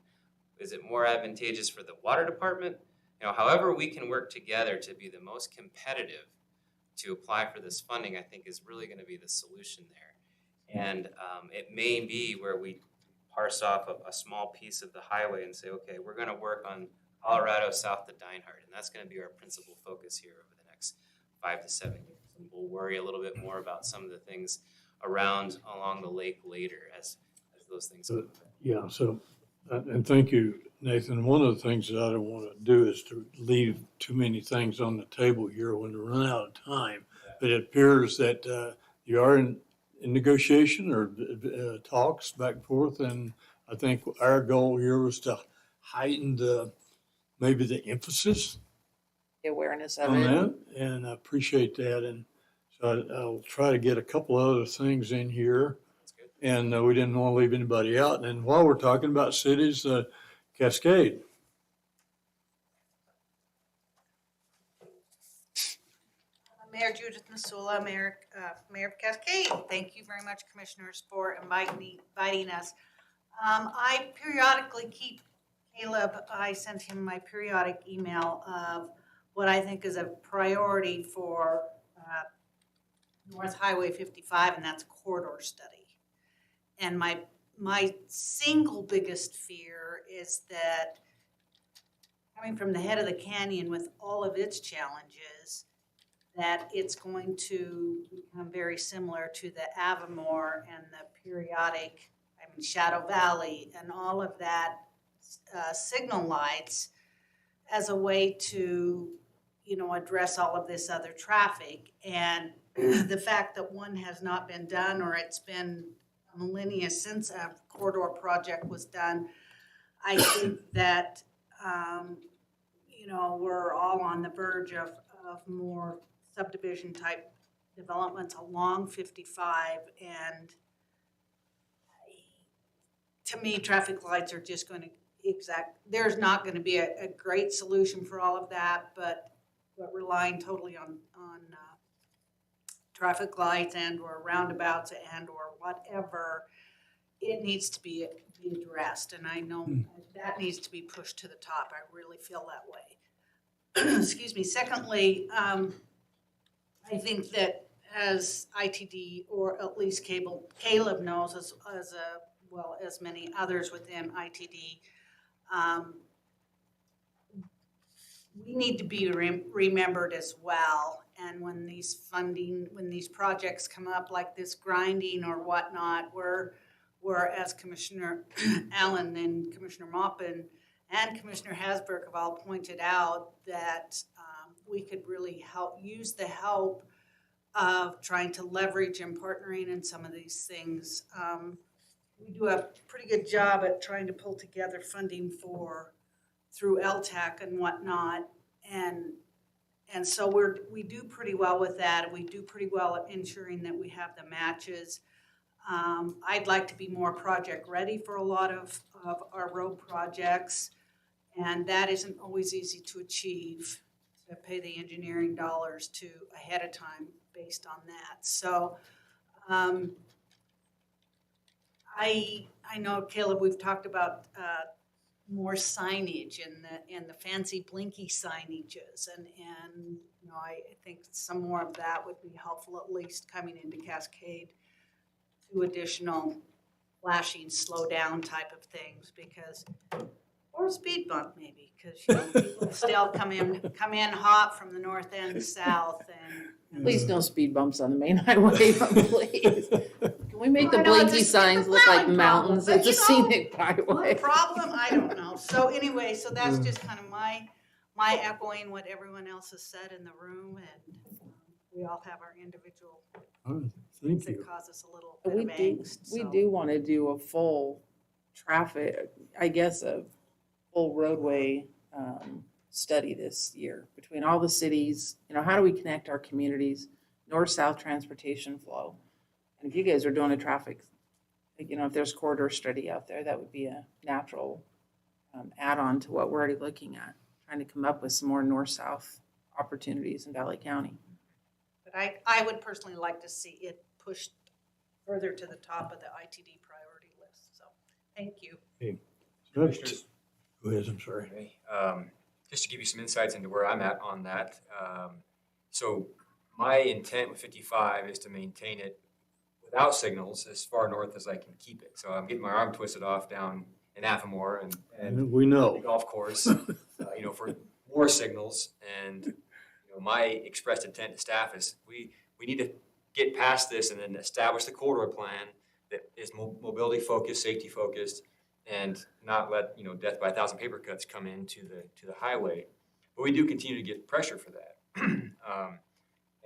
Is it more advantageous for the water department? However we can work together to be the most competitive to apply for this funding, I think is really going to be the solution there. And it may be where we parse off a small piece of the highway and say, okay, we're going to work on Colorado south to Dinehard, and that's going to be our principal focus here over the next 5 to 7 years. And we'll worry a little bit more about some of the things along the lake later as those things come. Yeah, so, and thank you, Nathan. One of the things that I don't want to do is to leave too many things on the table here when we run out of time. But it appears that you are in negotiation or talks back and forth, and I think our goal here was to heighten maybe the emphasis The awareness of on it. that, and I appreciate that. And so I'll try to get a couple other things in here. That's good. And we didn't want to leave anybody out. And while we're talking about cities, Cascade. Mayor Judith Missoula, Mayor of Cascade. Thank you very much, Commissioners, for inviting us. I periodically keep Caleb, I sent him my periodic email of what I think is a priority for North Highway 55, and that's corridor study. And my single biggest fear is that coming from the head of the canyon with all of its challenges, that it's going to become very similar to the Avamore and the periodic, Shadow Valley and all of that signal lights as a way to, address all of this other traffic. And the fact that one has not been done, or it's been millennia since a corridor project was done, I think that, we're all on the verge of more subdivision type developments along 55, and to me, traffic lights are just going to there's not going to be a great solution for all of that, but relying totally on traffic lights and or roundabouts and or whatever, it needs to be addressed, and I know that needs to be pushed to the top. I really feel that way. Excuse me. Secondly, I think that as ITD, or at least Caleb knows, as well as many others within ITD, we need to be remembered as well. And when these projects come up like this grinding or whatnot, we're as Commissioner Allen and Commissioner Maupin and Commissioner Hasbrook have all pointed out, that we could really use the help of trying to leverage and partnering in some of these things. We do a pretty good job at trying to pull together funding through LTAC and whatnot, and And so we do pretty well with that, and we do pretty well at ensuring that we have the matches. I'd like to be more project ready for a lot of our road projects, and that isn't always easy to achieve, to pay the engineering dollars to ahead of time based on that. So I know, Caleb, we've talked about more signage and the fancy blinky signages, and you know, I think some more of that would be helpful, at least coming into Cascade. 2 additional flashing slow down type of things, because, or a speed bump maybe, because you know, people still come in hot from the north end south, and Please no speed bumps on the main highway, please. Can we make the I know, it's a blinky signs look like plowing mountains? problem, It's a but you know, scenic what byway. problem? I don't know. So anyway, so that's just kind of my echoing what everyone else has said in the room, and we all have our individual All right, things thank that you. cause us a little bit We of do, angst. we so. do want to do a full traffic, I guess, a full roadway study this year between all the cities. You know, how do we connect our communities, north-south transportation flow? And if you guys are doing a traffic, you know, if there's corridor study out there, that would be a natural add-on to what we're already looking at, trying to come up with some more north-south opportunities in Valley County. But I would personally like to see it pushed further to the top of the ITD priority list. So, thank you. Commissioners, Go ahead, I'm sorry. okay, just to give you some insights into where I'm at on that. So my intent with 55 is to maintain it without signals as far north as I can keep it. So I'm getting my arm twisted off down in Affamore and We the know. golf course, you know, for more signals. And, you know, my expressed intent to staff is we need to get past this and then establish the corridor plan that is mobility focused, safety focused, and not let, you know, death by 1,000 paper cuts come into the highway. But we do continue to get pressure for that.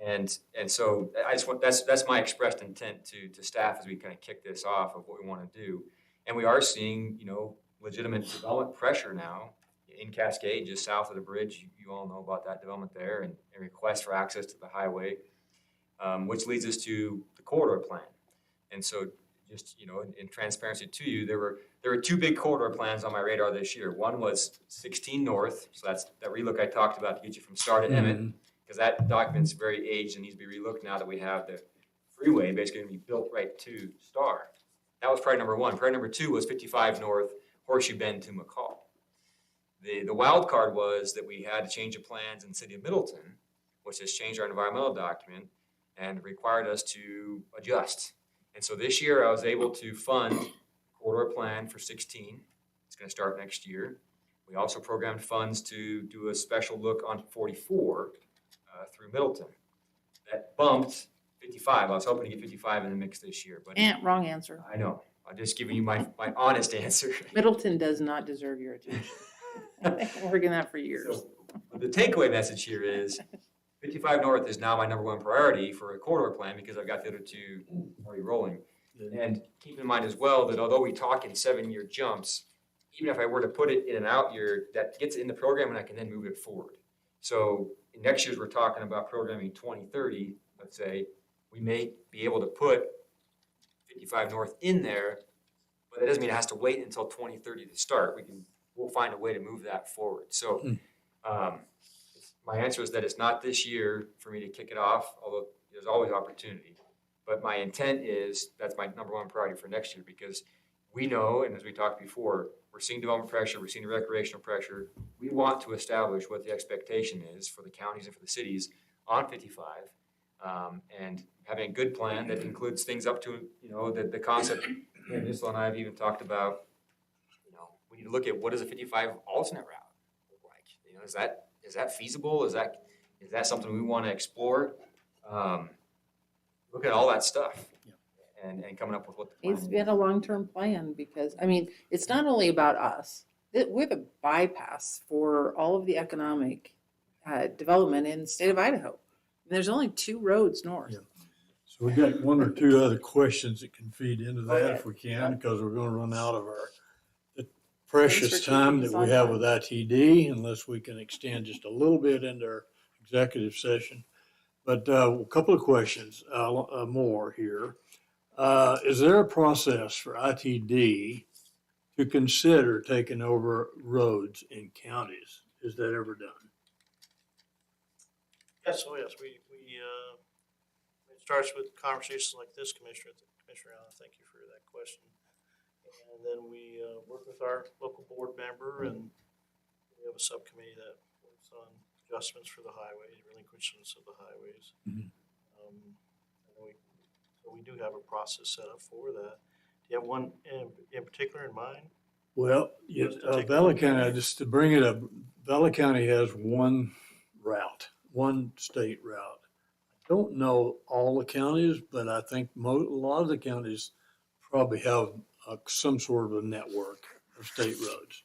And so I just want, that's my expressed intent to staff as we kind of kick this off of what we want to do. And we are seeing, you know, legitimate development pressure now in Cascade, just south of the bridge. You all know about that development there, and requests for access to the highway, which leads us to the corridor plan. And so just, you know, in transparency to you, there were 2 big corridor plans on my radar this year. One was 16 North, so that's that relook I talked about to get you from Star to Emmett, because that document's very aged and needs to be relooked now that we have the freeway basically going to be built right to Star. That was priority number 1. Priority number 2 was 55 North, Horseshoe Bend to McCall. The wild card was that we had to change the plans in the city of Middleton, which has changed our environmental document and required us to adjust. And so this year I was able to fund corridor plan for 16. It's going to start next year. We also programmed funds to do a special look on 44 through Middleton. That bumped 55. I was hoping to get 55 in the mix this year, but Wrong answer. I know. I'm just giving you my honest answer. Middleton does not deserve your attention. I've been working that for years. So, the takeaway message here is 55 North is now my number 1 priority for a corridor plan because I've got the other 2 already rolling. And keep in mind as well that although we talk in 7-year jumps, even if I were to put it in an out year, that gets in the program and I can then move it forward. So in next year's, we're talking about programming 2030, let's say, we may be able to put 55 North in there, but that doesn't mean it has to wait until 2030 to start. We'll find a way to move that forward. So my answer is that it's not this year for me to kick it off, although there's always opportunity. But my intent is that's my number 1 priority for next year, because we know, and as we talked before, we're seeing development pressure, we're seeing the recreational pressure. We want to establish what the expectation is for the counties and for the cities on 55, and having a good plan that includes things up to, you know, the concept. Nisla and I have even talked about, you know, we need to look at what does a 55 alternate route look like. You know, is that feasible? Is that something we want to explore? Look at all that stuff and coming up with what the plan It's is. been a long-term plan because, I mean, it's not only about us. We're the bypass for all of the economic development in the state of Idaho. There's only 2 roads north. Yeah. So we got 1 or 2 other questions that can feed into that Okay. if we can, because we're going to run out of the precious Thanks for time keeping that us we on have time. with ITD, unless we can extend just a little bit into our executive session. But a couple of questions more here. Is there a process for ITD to consider taking over roads in counties? Is that ever done? Yes, oh yes, it starts with conversations like this, Commissioner Allen, thank you for that question. And then we work with our local board member, and we have a subcommittee that works on adjustments for the highway, relinquishments of the highways. Mhm. So we do have a process set up for that. Do you have one in particular in mind? Well, Valley County, just to bring it up, Valley County has one route, one state route. I don't know all the counties, but I think a lot of the counties probably have some sort of a network of state roads.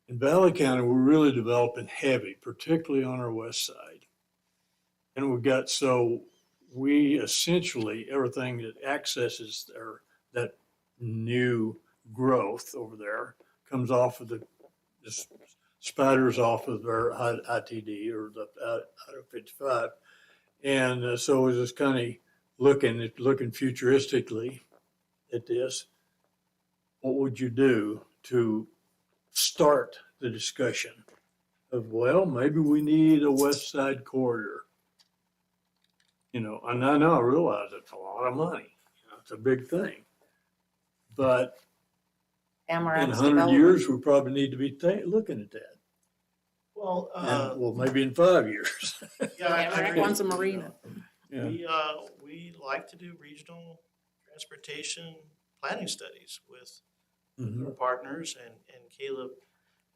In Valley County, we're really developing heavy, particularly on our west side. And we essentially, everything that accesses that new growth over there comes off of the spiders off of their ITD or the I-55. And so we're just kind of looking futuristically at this. What would you do to start the discussion of, well, maybe we need a west side corridor? And I realize it's a lot of money. It's a big thing. But in Amaranth's 100 development. years, we probably need to be looking at that. Well, Well, maybe in 5 years. yeah, I Amaranth agree. wants a marina. Yeah. We like to do regional transportation planning studies with Mhm. our partners, and Caleb,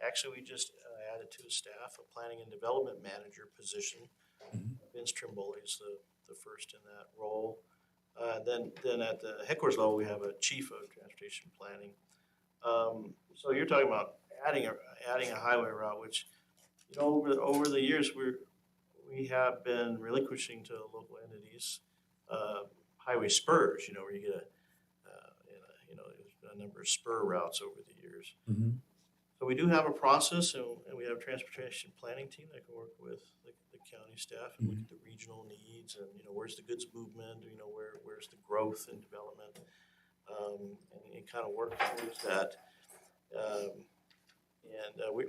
actually, we just added to his staff a planning and development manager position. Mhm. Vince Trimble is the first in that role. Then at the headquarters level, we have a chief of transportation planning. So you're talking about adding a highway route, which, over the years, we have been relinquishing to local entities highway spurs, where you get a number of spur routes over the years. Mhm. So we do have a process, and we have a transportation planning team that can work with the county staff and look at the regional needs, and where's the goods movement, where's the growth and development, and kind of work towards that.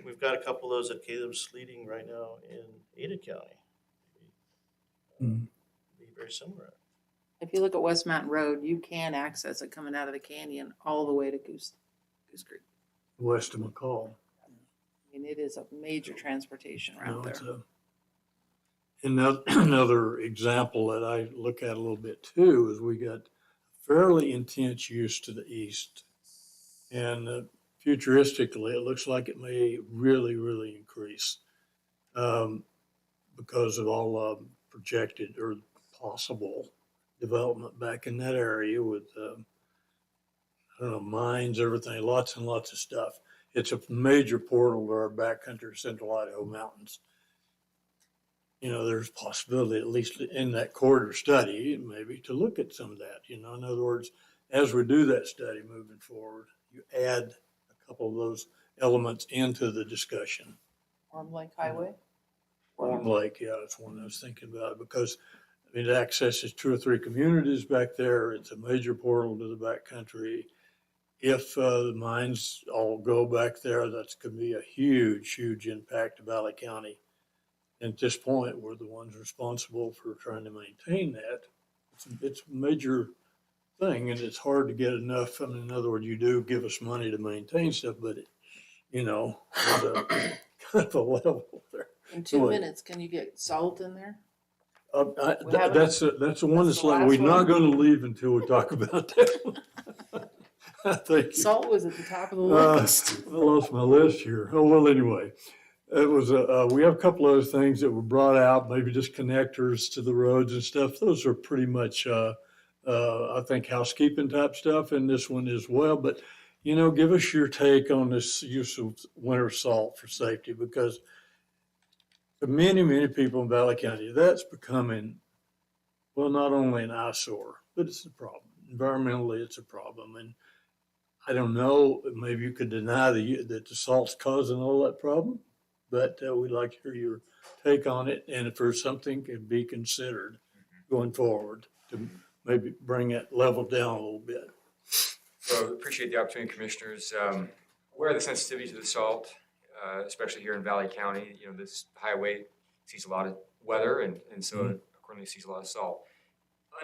We've got a couple of those that Caleb's leading right now in Ada County. Mhm. Be very similar. If you look at West Mountain Road, you can access it coming out of the canyon all the way to Goose Creek. West of McCall. I mean, it is a major transportation route there. It's another example that I look at a little bit too is we got fairly intense use to the east. And futuristically, it looks like it may really, really increase because of all projected or possible development back in that area with, mines, everything, lots and lots of stuff. It's a major portal to our backcountry Central Idaho mountains. There's possibility, at least in that corridor study, maybe to look at some of that. In other words, as we do that study moving forward, you add a couple of those elements into the discussion. Orm Lake Highway. Orm Lake, yeah, that's one I was thinking about because it accesses 2 or 3 communities back there. It's a major portal to the backcountry. If the mines all go back there, that's going to be a huge, huge impact to Valley County. And at this point, we're the ones responsible for trying to maintain that. It's a major thing, and it's hard to get enough. In other words, you do give us money to maintain stuff, but there's a kind of a level there. In 2 Boy. minutes, can you get salt in there? We haven't- That's the one that's that's the like, last we're not one? going to leave until we talk about that one. Thank you. Salt was at the top of the Uh, list. I lost my list here. Oh, well, anyway, it was, we have a couple other things that were brought out, maybe just connectors to the roads and stuff. Those are pretty much, I think, housekeeping type stuff in this one as well. But, give us your take on this use of winter salt for safety, because for many, many people in Valley County, that's becoming, well, not only an eyesore, but it's a problem. Environmentally, it's a problem. And I don't know, maybe you could deny that the salt's causing all that problem. but we'd like to hear your take on it, and if there's something could be considered going forward to maybe bring it level down a little bit. So appreciate the opportunity, commissioners. Aware of the sensitivity to the salt, especially here in Valley County. You know, this highway sees a lot of weather and so accordingly sees a lot of salt.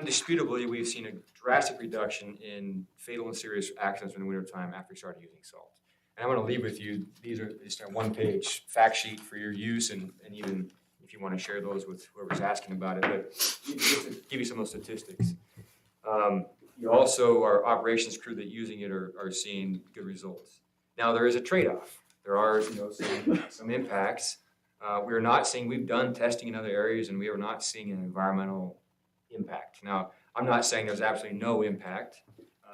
Undisputably, we've seen a drastic reduction in fatal and serious accidents in the wintertime after we started using salt. And I'm going to leave with you, these are just a one-page fact sheet for your use, and even if you want to share those with whoever's asking about it, but just to give you some of those statistics. You also, our operations crew that using it are seeing good results. Now, there is a trade-off. There are, you know, some impacts. We are not seeing, we've done testing in other areas, and we are not seeing an environmental impact. Now, I'm not saying there's absolutely no impact,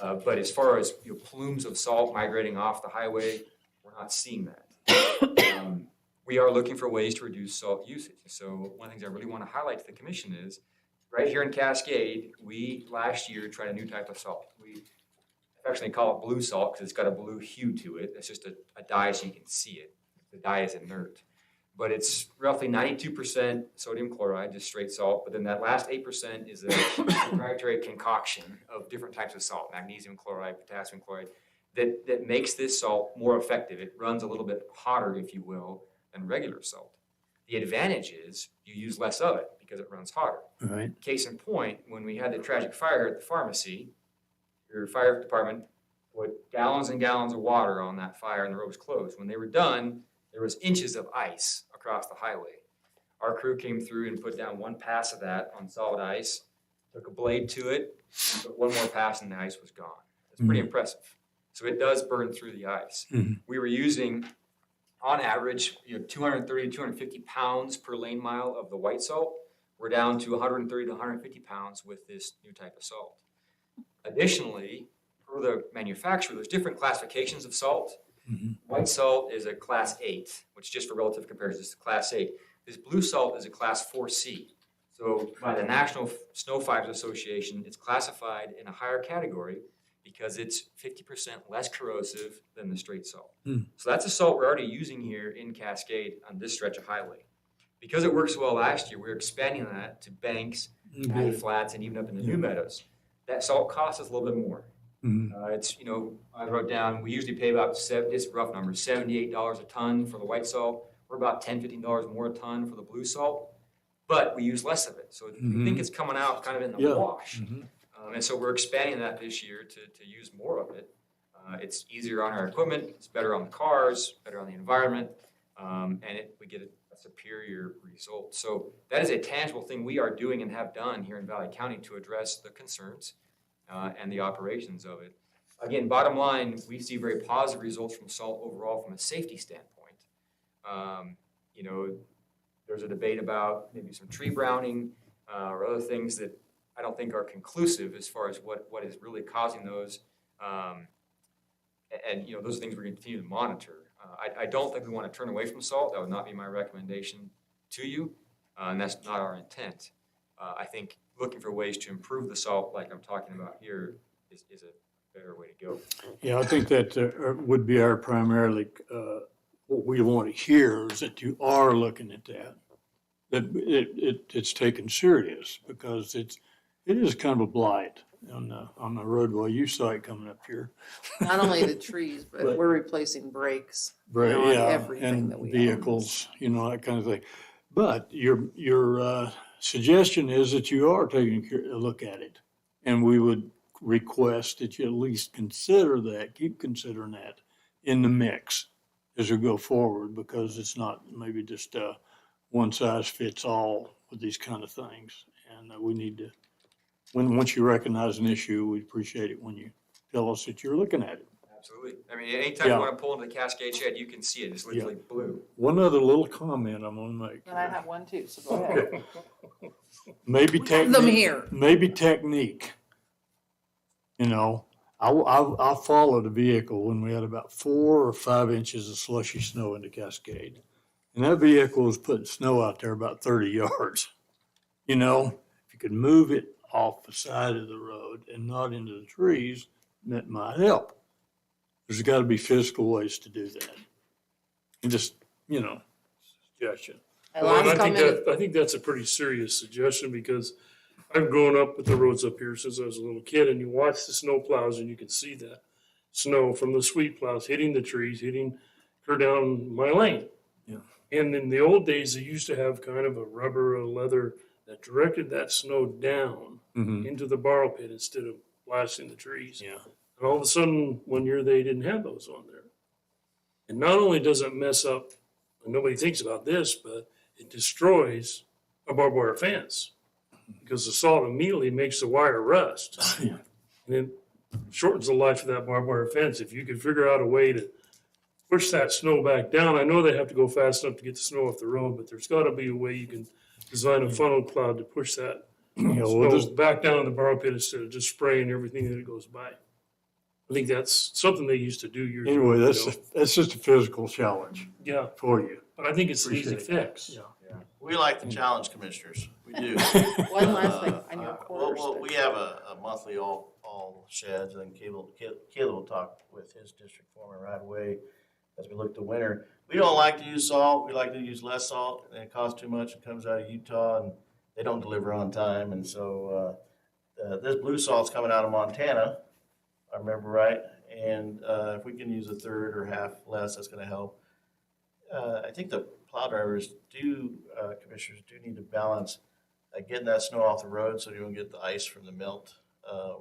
but as far as, you know, plumes of salt migrating off the highway, we're not seeing that. We are looking for ways to reduce salt usage. So one of the things I really want to highlight to the commission is, right here in Cascade, we last year tried a new type of salt. We affectionately call it blue salt because it's got a blue hue to it. It's just a dye so you can see it. The dye is inert. But it's roughly 92% sodium chloride, just straight salt. But then that last 8% is a proprietary concoction of different types of salt, magnesium chloride, potassium chloride, that makes this salt more effective. It runs a little bit hotter, if you will, than regular salt. The advantage is you use less of it because it runs hotter. Right. Case in point, when we had the tragic fire at the pharmacy, your fire department put gallons and gallons of water on that fire and the road was closed. When they were done, there was inches of ice across the highway. Our crew came through and put down one pass of that on solid ice, took a blade to it, put one more pass and the ice was gone. It's pretty impressive. So it does burn through the ice. We were using, on average, 230 to 250 pounds per lane mile of the white salt. We're down to 130 to 150 pounds with this new type of salt. Additionally, for the manufacturer, there's different classifications of salt. White salt is a class 8, which just for relative comparison is class 8. This blue salt is a class 4C. So by the National Snow Fibers Association, it's classified in a higher category because it's 50% less corrosive than the straight salt. So that's a salt we're already using here in Cascade on this stretch of highway. Because it worked so well last year, we're expanding that to Banks, Patty Flats, and even up in the New Meadows. That salt costs us a little bit more. It's, I wrote down, we usually pay about, just rough numbers, $78 a ton for the white salt. We're about $10, $15 more a ton for the blue salt, but we use less of it. So we think it's coming out kind of in the wash. And so we're expanding that this year to use more of it. It's easier on our equipment, it's better on the cars, better on the environment, and we get a superior result. So that is a tangible thing we are doing and have done here in Valley County to address the concerns and the operations of it. Again, bottom line, we see very positive results from salt overall from a safety standpoint. There's a debate about maybe some tree browning or other things that I don't think are conclusive as far as what is really causing those. Those are things we're going to continue to monitor. I don't think we want to turn away from salt. That would not be my recommendation to you, and that's not our intent. I think looking for ways to improve the salt, like I'm talking about here, is a better way to go. Yeah, I think that would be our primarily, what we want to hear is that you are looking at that. That it's taken serious because it is kind of a blight on the roadway. You saw it coming up here. Not only the trees, but But- we're replacing brakes. Right, on yeah, everything that we and own. vehicles, that kind of thing. But your suggestion is that you are taking a look at it. And we would request that you at least consider that, keep considering that in the mix as we go forward, because it's not maybe just one size fits all with these kind of things. And we need to, once you recognize an issue, we appreciate it when you tell us that you're looking at it. Absolutely. I mean, anytime Yeah. you want to pull into the Cascade Shed, you can see it. It's literally blue. One other little comment I'm gonna make. And I have one too, so go ahead. Maybe We have them technique. here. Maybe technique. I followed a vehicle when we had about 4 or 5 inches of slushy snow into Cascade. And that vehicle was putting snow out there about 30 yards. If you could move it off the side of the road and not into the trees, that might help. There's got to be physical ways to do that. And just, suggestion. My Well, and last comment, I think that's a pretty serious suggestion because I've grown up with the roads up here since I was a little kid, and you watch the snow plows and you can see that snow from the sweep plows hitting the trees, hitting clear down my lane. Yeah. And in the old days, they used to have kind of a rubber or leather that directed that snow down Mm-hmm. into the borrow pit instead of blasting the trees. Yeah. And all of a sudden, one year they didn't have those on there. And not only does it mess up, and nobody thinks about this, but it destroys a barbed wire fence because the salt immediately makes the wire rust. Yeah. And it shortens the life of that barbed wire fence. If you could figure out a way to push that snow back down, I know they have to go fast enough to get the snow off the road, but there's got to be a way you can design a funnel cloud to push that Yeah, snow we'll just, back down in the borrow pit instead of just spraying everything that it goes by. I think that's something they used to do years ago. anyway, that's just a physical challenge Yeah, for you. but I think it's an easy Appreciate fix. Yeah. We like the challenge, commissioners. We do. one last thing on your Well, quarter. we have a monthly all sheds, and Caleb will talk with his district foreman right away as we look to winter. We don't like to use salt. We like to use less salt, and it costs too much. It comes out of Utah, and they don't deliver on time. And so this blue salt's coming out of Montana, if I remember right. And if we can use a third or half less, that's going to help. I think the plow drivers commissioners do need to balance getting that snow off the road so you don't get the ice from the melt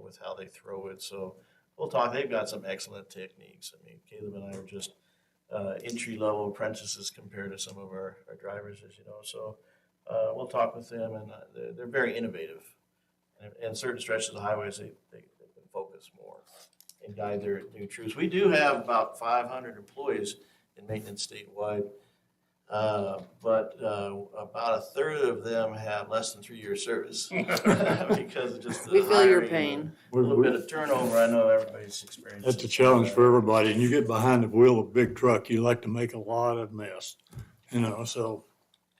with how they throw it. So we'll talk. They've got some excellent techniques. I mean, Caleb and I are just entry-level apprentices compared to some of our drivers, as you know. So we'll talk with them, and they're very innovative. And certain stretches of highways, they can focus more and guide their new troops. We do have about 500 employees in maintenance statewide. But about a third of them have less than 3 years service because of just the We feel your hiring and pain. a little bit of turnover. I know everybody's experienced. That's a challenge for everybody. And you get behind the wheel of a big truck, you like to make a lot of mess, so.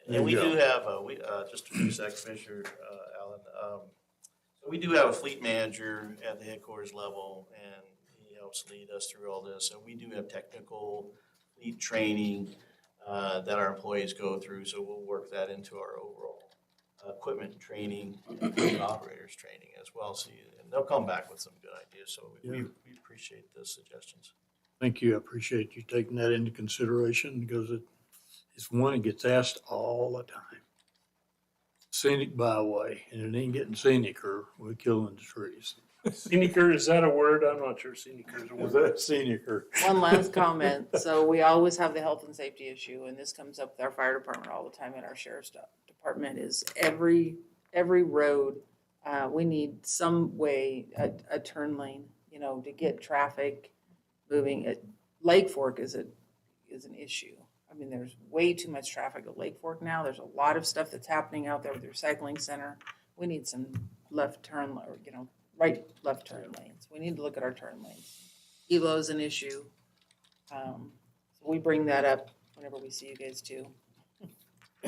And we there you do have just to finish that, Commissioner Allen. So we do have a fleet manager at the headquarters level, and he helps lead us through all this. And we do have technical fleet training that our employees go through, so we'll work that into our overall equipment training and operators training as well. So and they'll come back with some good ideas. So we appreciate the suggestions. Thank you. I appreciate you taking that into consideration because it's one that gets asked all the time. Scenic byway, and it ain't getting scenicer with killing the trees. Scenicer, is that a word? I'm not sure scenicer is a Is word. that scenicer? One last comment. So we always have the health and safety issue, and this comes up with our fire department all the time, and our sheriff's department is every road, we need some way, a turn lane, to get traffic moving. Lake Fork is an issue. I mean, there's way too much traffic at Lake Fork now. There's a lot of stuff that's happening out there with their cycling center. We need some left turn, or, right left turn lanes. We need to look at our turn lanes. Kilo is an issue. So we bring that up whenever we see you guys too.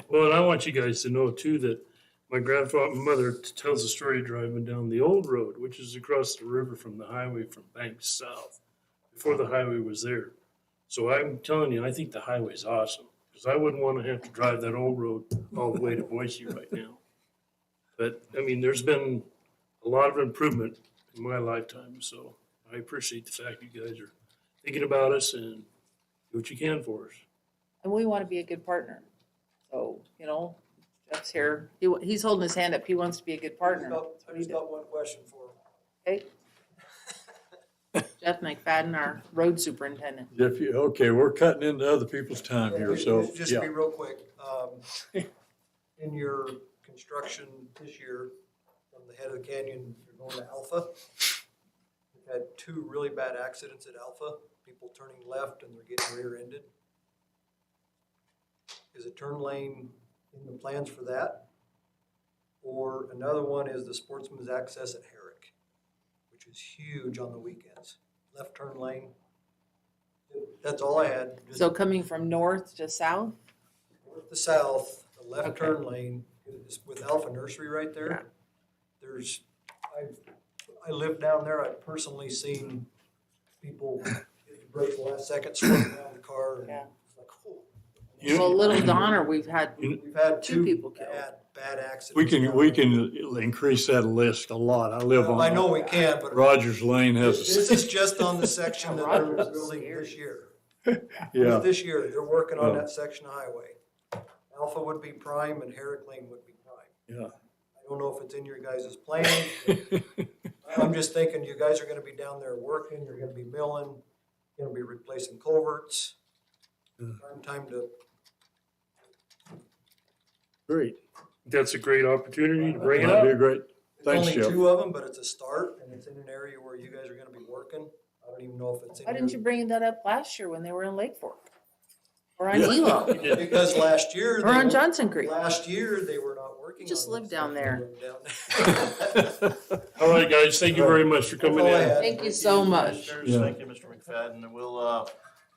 Well, and I want you guys to know too that my grandmother tells a story driving down the old road, which is across the river from the highway from Banks South, before the highway was there. So I'm telling you, I think the highway's awesome, because I wouldn't want to have to drive that old road all the way to Boise right now. But, I mean, there's been a lot of improvement in my lifetime, so I appreciate the fact you guys are thinking about us and do what you can for us. And we want to be a good partner. So, Jeff's here. He's holding his hand up. He wants to be a good partner. I just got one question for him. Okay. Jeff McFadden, our road superintendent. Okay, we're cutting into other people's time here, so, Just yeah. be real quick. In your construction this year, from the head of the canyon, you're going to Alpha. We've had 2 really bad accidents at Alpha, people turning left and they're getting rear-ended. Is a turn lane in the plans for that? Or another one is the Sportsman's Access at Herrick, which is huge on the weekends. Left turn lane. That's all I had. Just So coming from north to south? north to south, the left Okay. turn lane is with Alpha Nursery right there. Yeah. There's, I live down there. I've personally seen people hit the brake the last second, slowing down the car. And Yeah. it's like, oh. You- Well, Little Donner, we've had, We've had Two two people killed. bad accidents. We can increase that list a lot. I live Well, I know on, we can, but Rogers Lane has this a, is just on the section that they're Rogers is building scary. this year. yeah, This year, they're working on Oh. that section of highway. Alpha would be prime and Herrick Lane would be prime. yeah. I don't know if it's in your guys' plan. I'm just thinking you guys are gonna be down there working, you're gonna be milling, gonna be replacing culverts. Prime time to, Great. That's a great opportunity to bring it That'd be up. a great, it's thanks, only Jeff. two of them, but it's a start and it's in an area where you guys are gonna be working. I don't even know if it's in why didn't you your. bring that up last year when they were in Lake Fork? Or on Yeah. Elo? Because last year. Or they on were- Johnson Creek? Last year, they were not working. You just on live this down stuff. there. Down there. All right, guys, thank you very much for coming That's all I in. had. Thank you so much. Commissioners, Yeah. thank you, Mr. McFadden, and we'll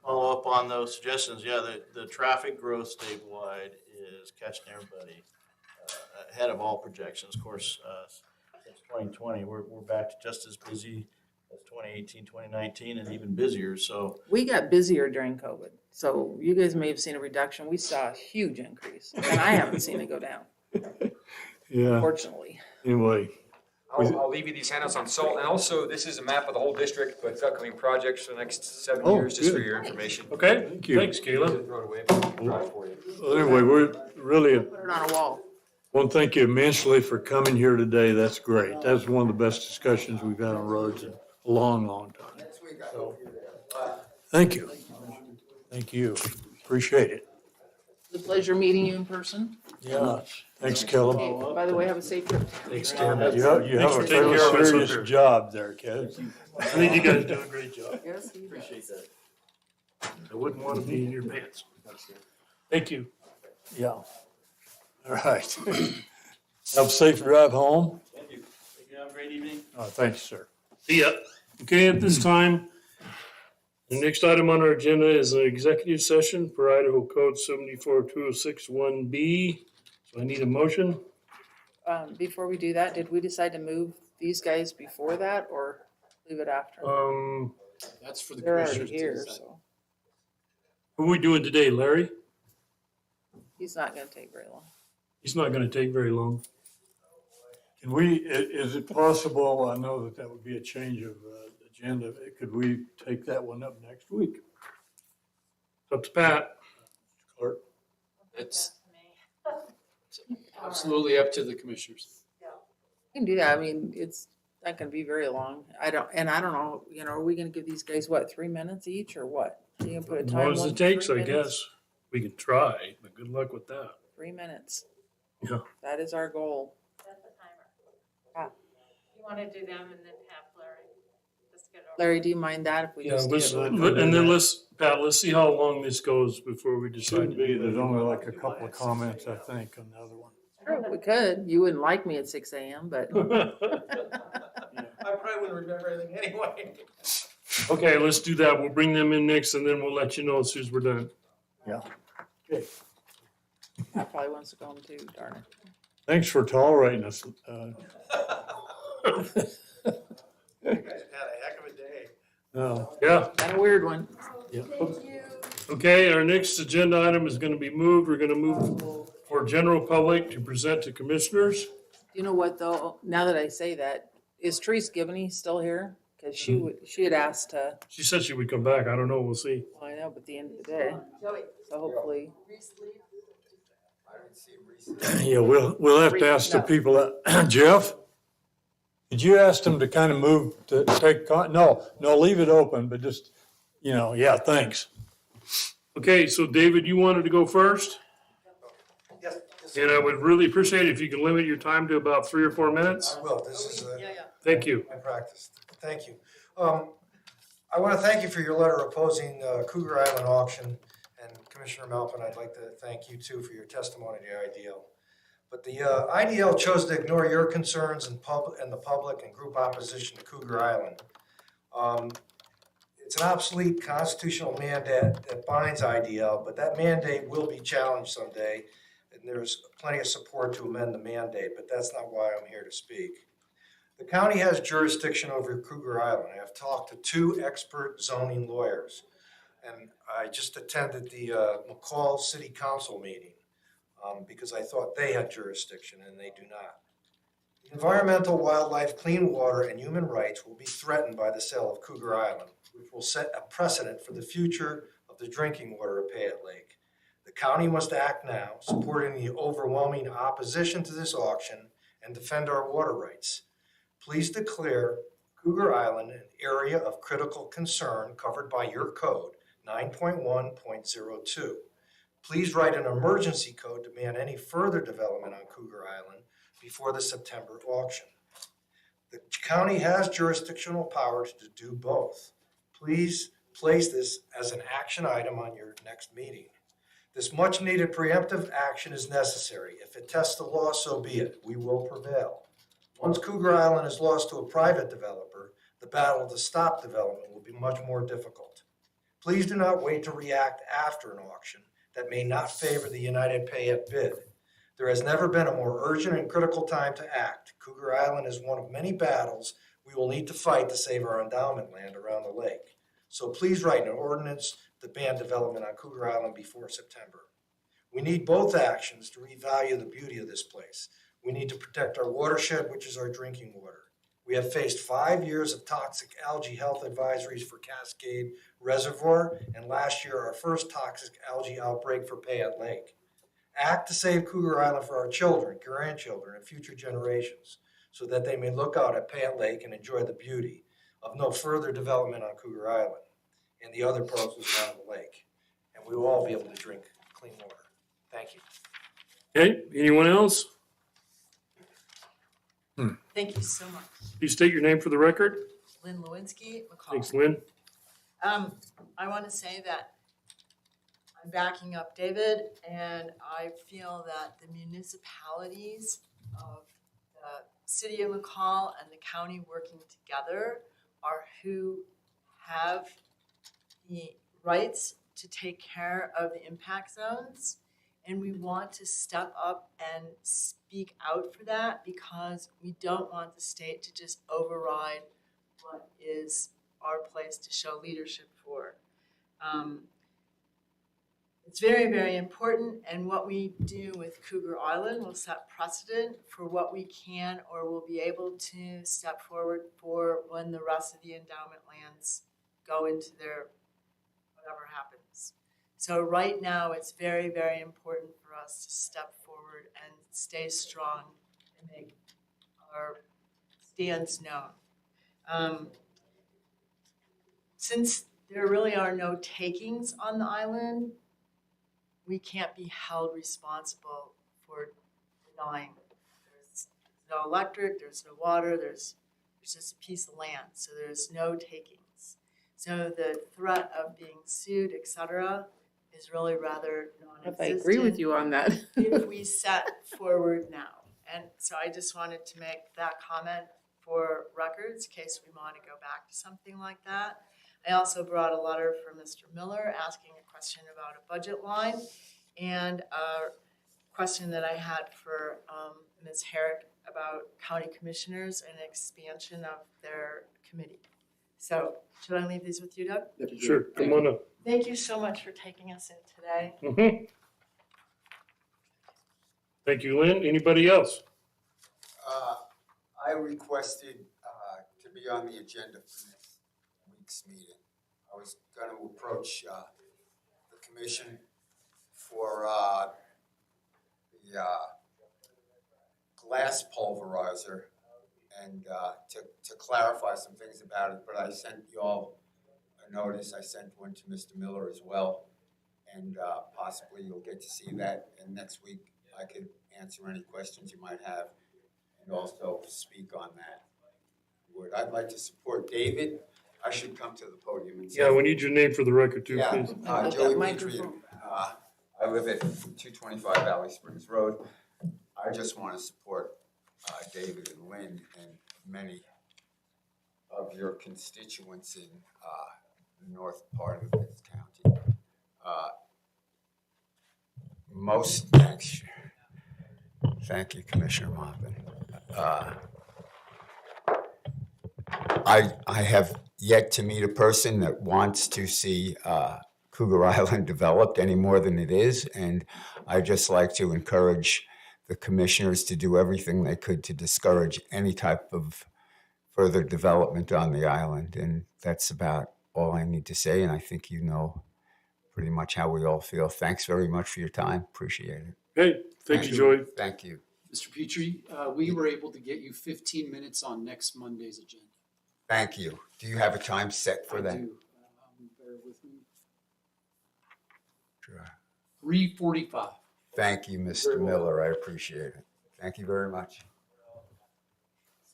follow up on those suggestions. Yeah, the traffic growth statewide is catching everybody ahead of all projections. Of course, since 2020, we're back to just as busy as 2018, 2019, and even busier. So We got busier during COVID, so you guys may have seen a reduction. We saw a huge increase, and I haven't seen it go down, Yeah, fortunately. anyway, I'll leave you these handouts on salt, and also this is a map of the whole district with upcoming projects for the next 7 Oh, years, just for good. your information. Okay, Thank you. thanks, Caleb. Throw it away, draw it for you. well, anyway, we're really, Put it on a wall. want to thank you immensely for coming here today. That's great. That's one of the best discussions we've had on roads in a long, long time. So, thank you. Thank you. Appreciate it. It's a pleasure meeting you in person. Yeah, thanks, Caleb. Okay, by the way, have a safe trip. Thanks, Tim. You have Thanks a for taking fairly care of us up serious here. job there, kid. I think you guys do a great job. Yes, you appreciate that. I wouldn't want to be in your pants. Thank you. Yeah. All right. Have a safe drive home. thank you. Have a great evening. Oh, thanks, sir. See ya. Okay, at this time, the next item on our agenda is an executive session per Idaho Code 742061B. So I need a motion. Before we do that, did we decide to move these guys before that or leave it after? That's for the They're already commissioners to here, decide. so What are we doing today, Larry? he's not gonna take very long. He's not gonna take very long. Can we, is it possible, I know that would be a change of agenda, could we take that one up next week? It's up to Pat. Clerk? It's absolutely up to the commissioners. We can do that. I mean, it's not gonna be very long. I don't know, are we gonna give these guys, what, 3 minutes each or what? You gonna put a As time long as limit, it takes, 3 I minutes? guess. We can try, but good luck with that. 3 minutes. Yeah. That is our goal. Set the timer. Ah. You wanna do them and then have Larry just get over. Larry, do you mind that if we Yeah, just do let's, it? and then Pat, let's see how long this goes before we decide. Should be, there's only like a couple of comments, I think, on the other one. Sure, we could. You wouldn't like me at 6 a.m., but I probably wouldn't remember anything anyway. Okay, let's do that. We'll bring them in next and then we'll let you know as soon as we're done. Pat probably wants to go home too, darn it. Thanks for tolerating us. You guys had a heck of a day. No, Yeah, Kind of weird one. okay, our next agenda item is gonna be moved. We're gonna move for general public to present to commissioners. You know what, though? Now that I say that, is Therese Givney still here? Because she had asked to, She said she would come back. I don't know. We'll see. well, I know, but at the end of the day, so hopefully. yeah, we'll have to ask the people, Jeff? Did you ask them to kind of move to take, no, leave it open, but just, yeah, thanks. Okay, so David, you wanted to go first? Yes. And I would really appreciate it if you could limit your time to about 3 or 4 minutes. I will, this is Thank you. my practice. Thank you. I want to thank you for your letter opposing Cougar Island auction. And Commissioner Malpin, I'd like to thank you too for your testimony to IDL. But the IDL chose to ignore your concerns and the public and group opposition to Cougar Island. It's an obsolete constitutional mandate that binds IDL, but that mandate will be challenged someday. And there's plenty of support to amend the mandate, but that's not why I'm here to speak. The county has jurisdiction over Cougar Island. I have talked to 2 expert zoning lawyers. and I just attended the McCall City Council meeting because I thought they had jurisdiction, and they do not. Environmental, wildlife, clean water, and human rights will be threatened by the sale of Cougar Island, which will set a precedent for the future of the drinking water of Payette Lake. The county must act now, supporting the overwhelming opposition to this auction and defend our water rights. Please declare Cougar Island an area of critical concern covered by your code, 9.1.02. Please write an emergency code to ban any further development on Cougar Island before the September auction. The county has jurisdictional powers to do both. Please place this as an action item on your next meeting. This much-needed preemptive action is necessary. If it tests the law, so be it. We will prevail. Once Cougar Island is lost to a private developer, the battle to stop development will be much more difficult. Please do not wait to react after an auction that may not favor the United Payette bid. There has never been a more urgent and critical time to act. Cougar Island is one of many battles we will need to fight to save our endowment land around the lake. So please write an ordinance to ban development on Cougar Island before September. We need both actions to revalue the beauty of this place. We need to protect our watershed, which is our drinking water. We have faced 5 years of toxic algae health advisories for Cascade Reservoir, and last year our first toxic algae outbreak for Payette Lake. Act to save Cougar Island for our children, grandchildren, and future generations, so that they may look out at Payette Lake and enjoy the beauty of no further development on Cougar Island and the other parcels around the lake. And we will all be able to drink clean water. Thank you. Okay, anyone else? Thank you so much. Please state your name for the record. Lynn Lewinsky, McCall. Thanks, Lynn. I want to say that I'm backing up David, and I feel that the municipalities of the city of McCall and the county working together are who have the rights to take care of the impact zones. And we want to step up and speak out for that because we don't want the state to just override what is our place to show leadership for. It's very, very important, and what we do with Cougar Island will set precedent for what we can or will be able to step forward for when the rest of the endowment lands go into their whatever happens. So right now, it's very, very important for us to step forward and stay strong and make our stance known. Since there really are no takings on the island, we can't be held responsible for denying. There's no electric, there's no water, there's just a piece of land, so there's no takings. So the threat of being sued, et cetera, is really rather non-existent. If I agree with you on that. If we set forward now. And so I just wanted to make that comment for records, in case we want to go back to something like that. I also brought a letter from Mr. Miller asking a question about a budget line and a question that I had for Ms. Herrick about county commissioners and expansion of their committee. So should I leave these with you, Doug? Sure, come on up. Thank you so much for taking us in today. Mhm. Thank you, Lynn. Anybody else? I requested to be on the agenda for next week's meeting. I was going to approach the commission for the glass pulverizer and to clarify some things about it, but I sent you all a notice. I sent one to Mr. Miller as well, and possibly you'll get to see that, and next week I could answer any questions you might have and also speak on that. I'd like to support David. I should come to the podium and say. Yeah, we need your name for the record too, Yeah, please. Joey Patriot. I live at 225 Valley Springs Road. I just want to support David and Lynn and many of your constituents in the north part of this county. Thank you, Commissioner Mopin. I have yet to meet a person that wants to see Cougar Island developed any more than it is. And I'd just like to encourage the commissioners to do everything they could to discourage any type of further development on the island. And that's about all I need to say. And I think you know pretty much how we all feel. Thanks very much for your time. Appreciate it. Hey, thank you, Joey. Thank you. Mr. Petrie, we were able to get you 15 minutes on next Monday's agenda. Thank you. Do you have a time set for I that? do. Bear with me. Sure. 3:45. Thank you, Mr. Miller. I appreciate it. Thank you very much.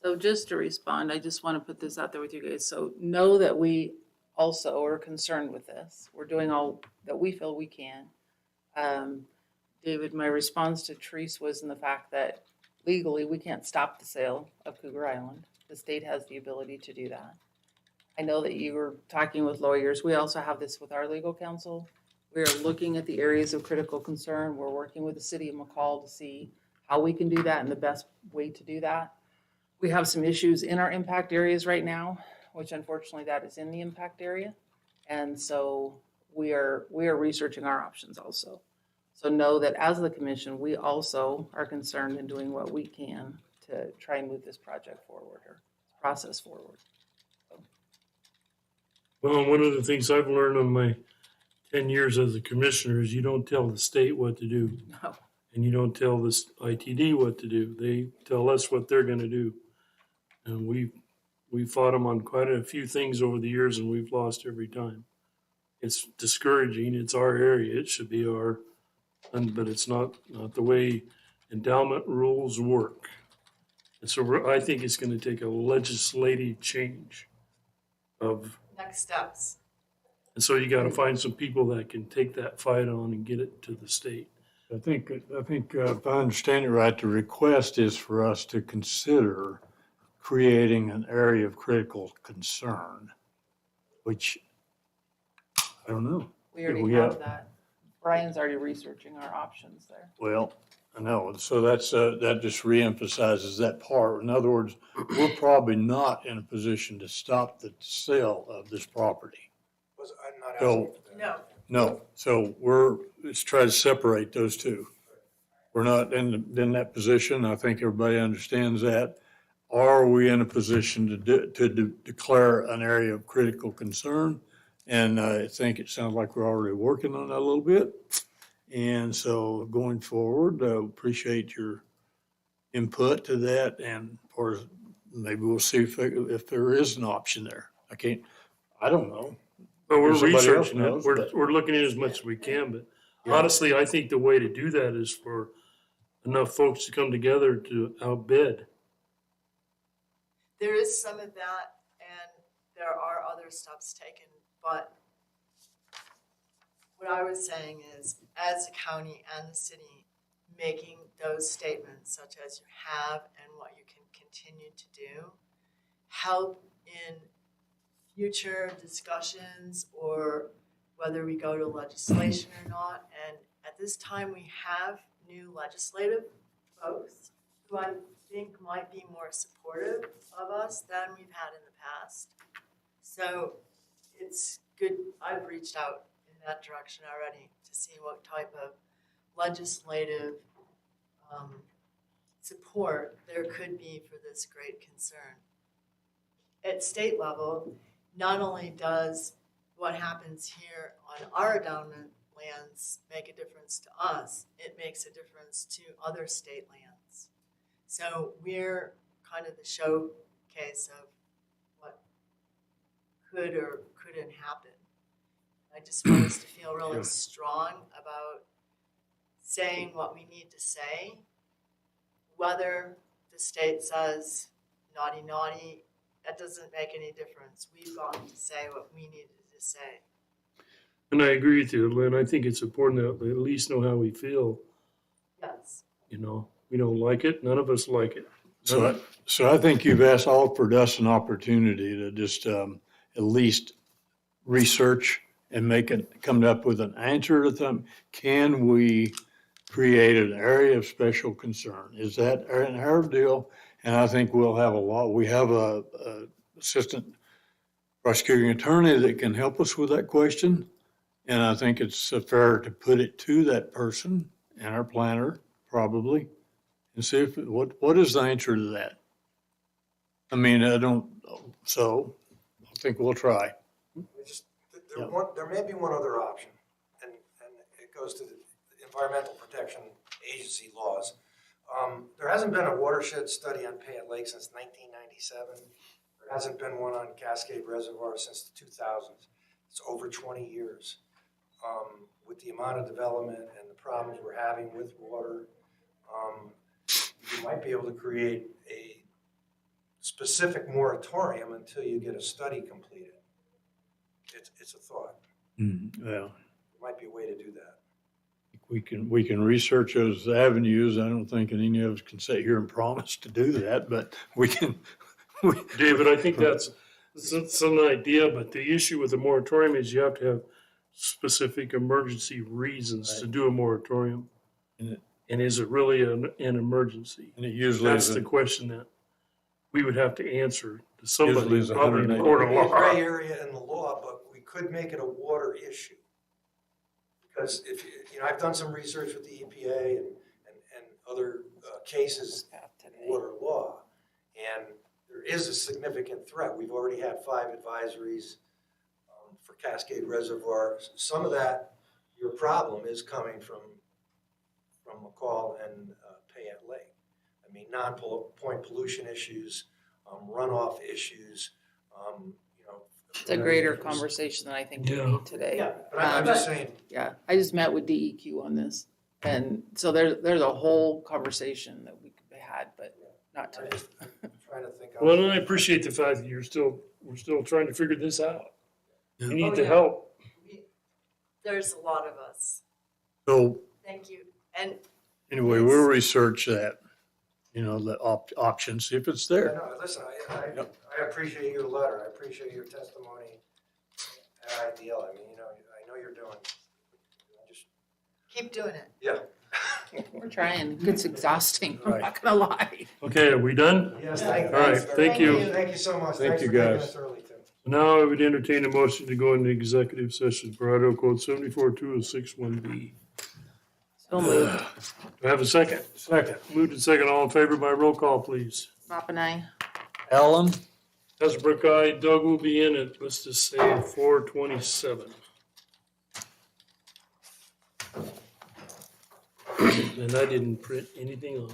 So just to respond, I just want to put this out there with you guys. So know that we also are concerned with this. We're doing all that we feel we can. David, my response to Therese was in the fact that legally we can't stop the sale of Cougar Island. The state has the ability to do that. I know that you were talking with lawyers. We also have this with our legal counsel. We are looking at the areas of critical concern. We're working with the city of McCall to see how we can do that and the best way to do that. We have some issues in our impact areas right now, which unfortunately that is in the impact area. And so we are researching our options also. So know that as the commission, we also are concerned in doing what we can to try and move this project forward or process forward. Well, one of the things I've learned in my 10 years as a commissioner is you don't tell the state what to do. No. And you don't tell the ITD what to do. They tell us what they're gonna do. And we fought them on quite a few things over the years and we've lost every time. It's discouraging. It's our area. It should be but it's not the way endowment rules work. And so I think it's gonna take a legislative change of, Next steps. and so you gotta find some people that can take that fight on and get it to the state. I think if I understand it right, the request is for us to consider creating an area of critical concern, which, I don't know. We already have that. Brian's already researching our options there. Well, I know, so that just reemphasizes that part. In other words, we're probably not in a position to stop the sale of this property. I'm not So- asking for that. No. No, so let's try to separate those two. We're not in that position. I think everybody understands that. Are we in a position to declare an area of critical concern? And I think it sounds like we're already working on that a little bit. And so going forward, appreciate your input to that. And or maybe we'll see if there is an option there. I don't know. But we're Somebody else researching it. knows, but- We're looking at it as much as we can, but Yeah. honestly, I think the way to do that is for enough folks to come together to outbid. There is some of that, and there are other steps taken, but what I was saying is, as a county and the city, making those statements such as you have and what you can continue to do, help in future discussions or whether we go to legislation or not. And at this time, we have new legislative folks who I think might be more supportive of us than we've had in the past. So it's good, I've reached out in that direction already to see what type of legislative support there could be for this great concern. At state level, not only does what happens here on our endowment lands make a difference to us, it makes a difference to other state lands. So we're kind of the showcase of what could or couldn't happen. I just want us to feel really strong about saying what we need to say, whether the state says naughty, naughty, that doesn't make any difference. We've got to say what we needed to say. And I agree with you, Lynn. I think it's important that we at least know how we feel. Yes. You know, we don't like it. None of us like it. So I think you've offered us an opportunity to just at least research and come up with an answer to them. Can we create an area of special concern? Is that an our deal? And I think we'll have we have a assistant prosecuting attorney that can help us with that question. And I think it's fair to put it to that person and our planner, probably, and see if, what is the answer to that? I mean, I don't, so I think we'll try. There may be one other option, and it goes to the Environmental Protection Agency laws. There hasn't been a watershed study on Payette Lake since 1997. There hasn't been one on Cascade Reservoir since the 2000s. It's over 20 years. With the amount of development and the problems we're having with water, you might be able to create a specific moratorium until you get a study completed. It's a thought. Yeah, There might be a way to do that. we can research those avenues. I don't think any of us can sit here and promise to do that, but we can. David, I think that's an idea, but the issue with the moratorium is you have to have specific emergency reasons to do a moratorium. And is it really an emergency? And it usually That's is. the question that we would have to answer to somebody, Usually is probably in the 180. court of It would be a law. gray area in the law, but we could make it a water issue. Because if, I've done some research with the EPA and other cases in water law, and there is a significant threat. We've already had 5 advisories for Cascade Reservoir. Some of that, your problem is coming from McCall and Payette Lake. I mean, non-point pollution issues, runoff issues, It's a greater conversation than I think we need today. Yeah, but I'm just saying, Yeah, I just met with DEQ on this. And so there's a whole conversation that we could have had, but not I'm today. just trying to think. Well, and I appreciate the fact that we're still trying to figure this out. You need Oh, the yeah. help. There's a lot of us. So Thank you. And anyway, we'll research that, the options, see if it's Yeah, there. no, listen, I appreciate your letter, I appreciate your testimony at IDL, I mean, I know you're doing, I just, keep doing it. yeah. We're trying. It's exhausting. I'm Right. not gonna lie. Okay, are we done? Yes, thank you. All right, thank you. Thank you so much, Thank thanks you, for taking guys. us early, Tim. Now I would entertain a motion to go into executive session per Idaho Code 74-2061B. So moved. Do I have a second? Second. Moved and second, all in favor by roll call, please. Bob and I. Ellen? Hasbrook, aye. Doug will be in at, let's just say, 4:27. And I didn't print anything on.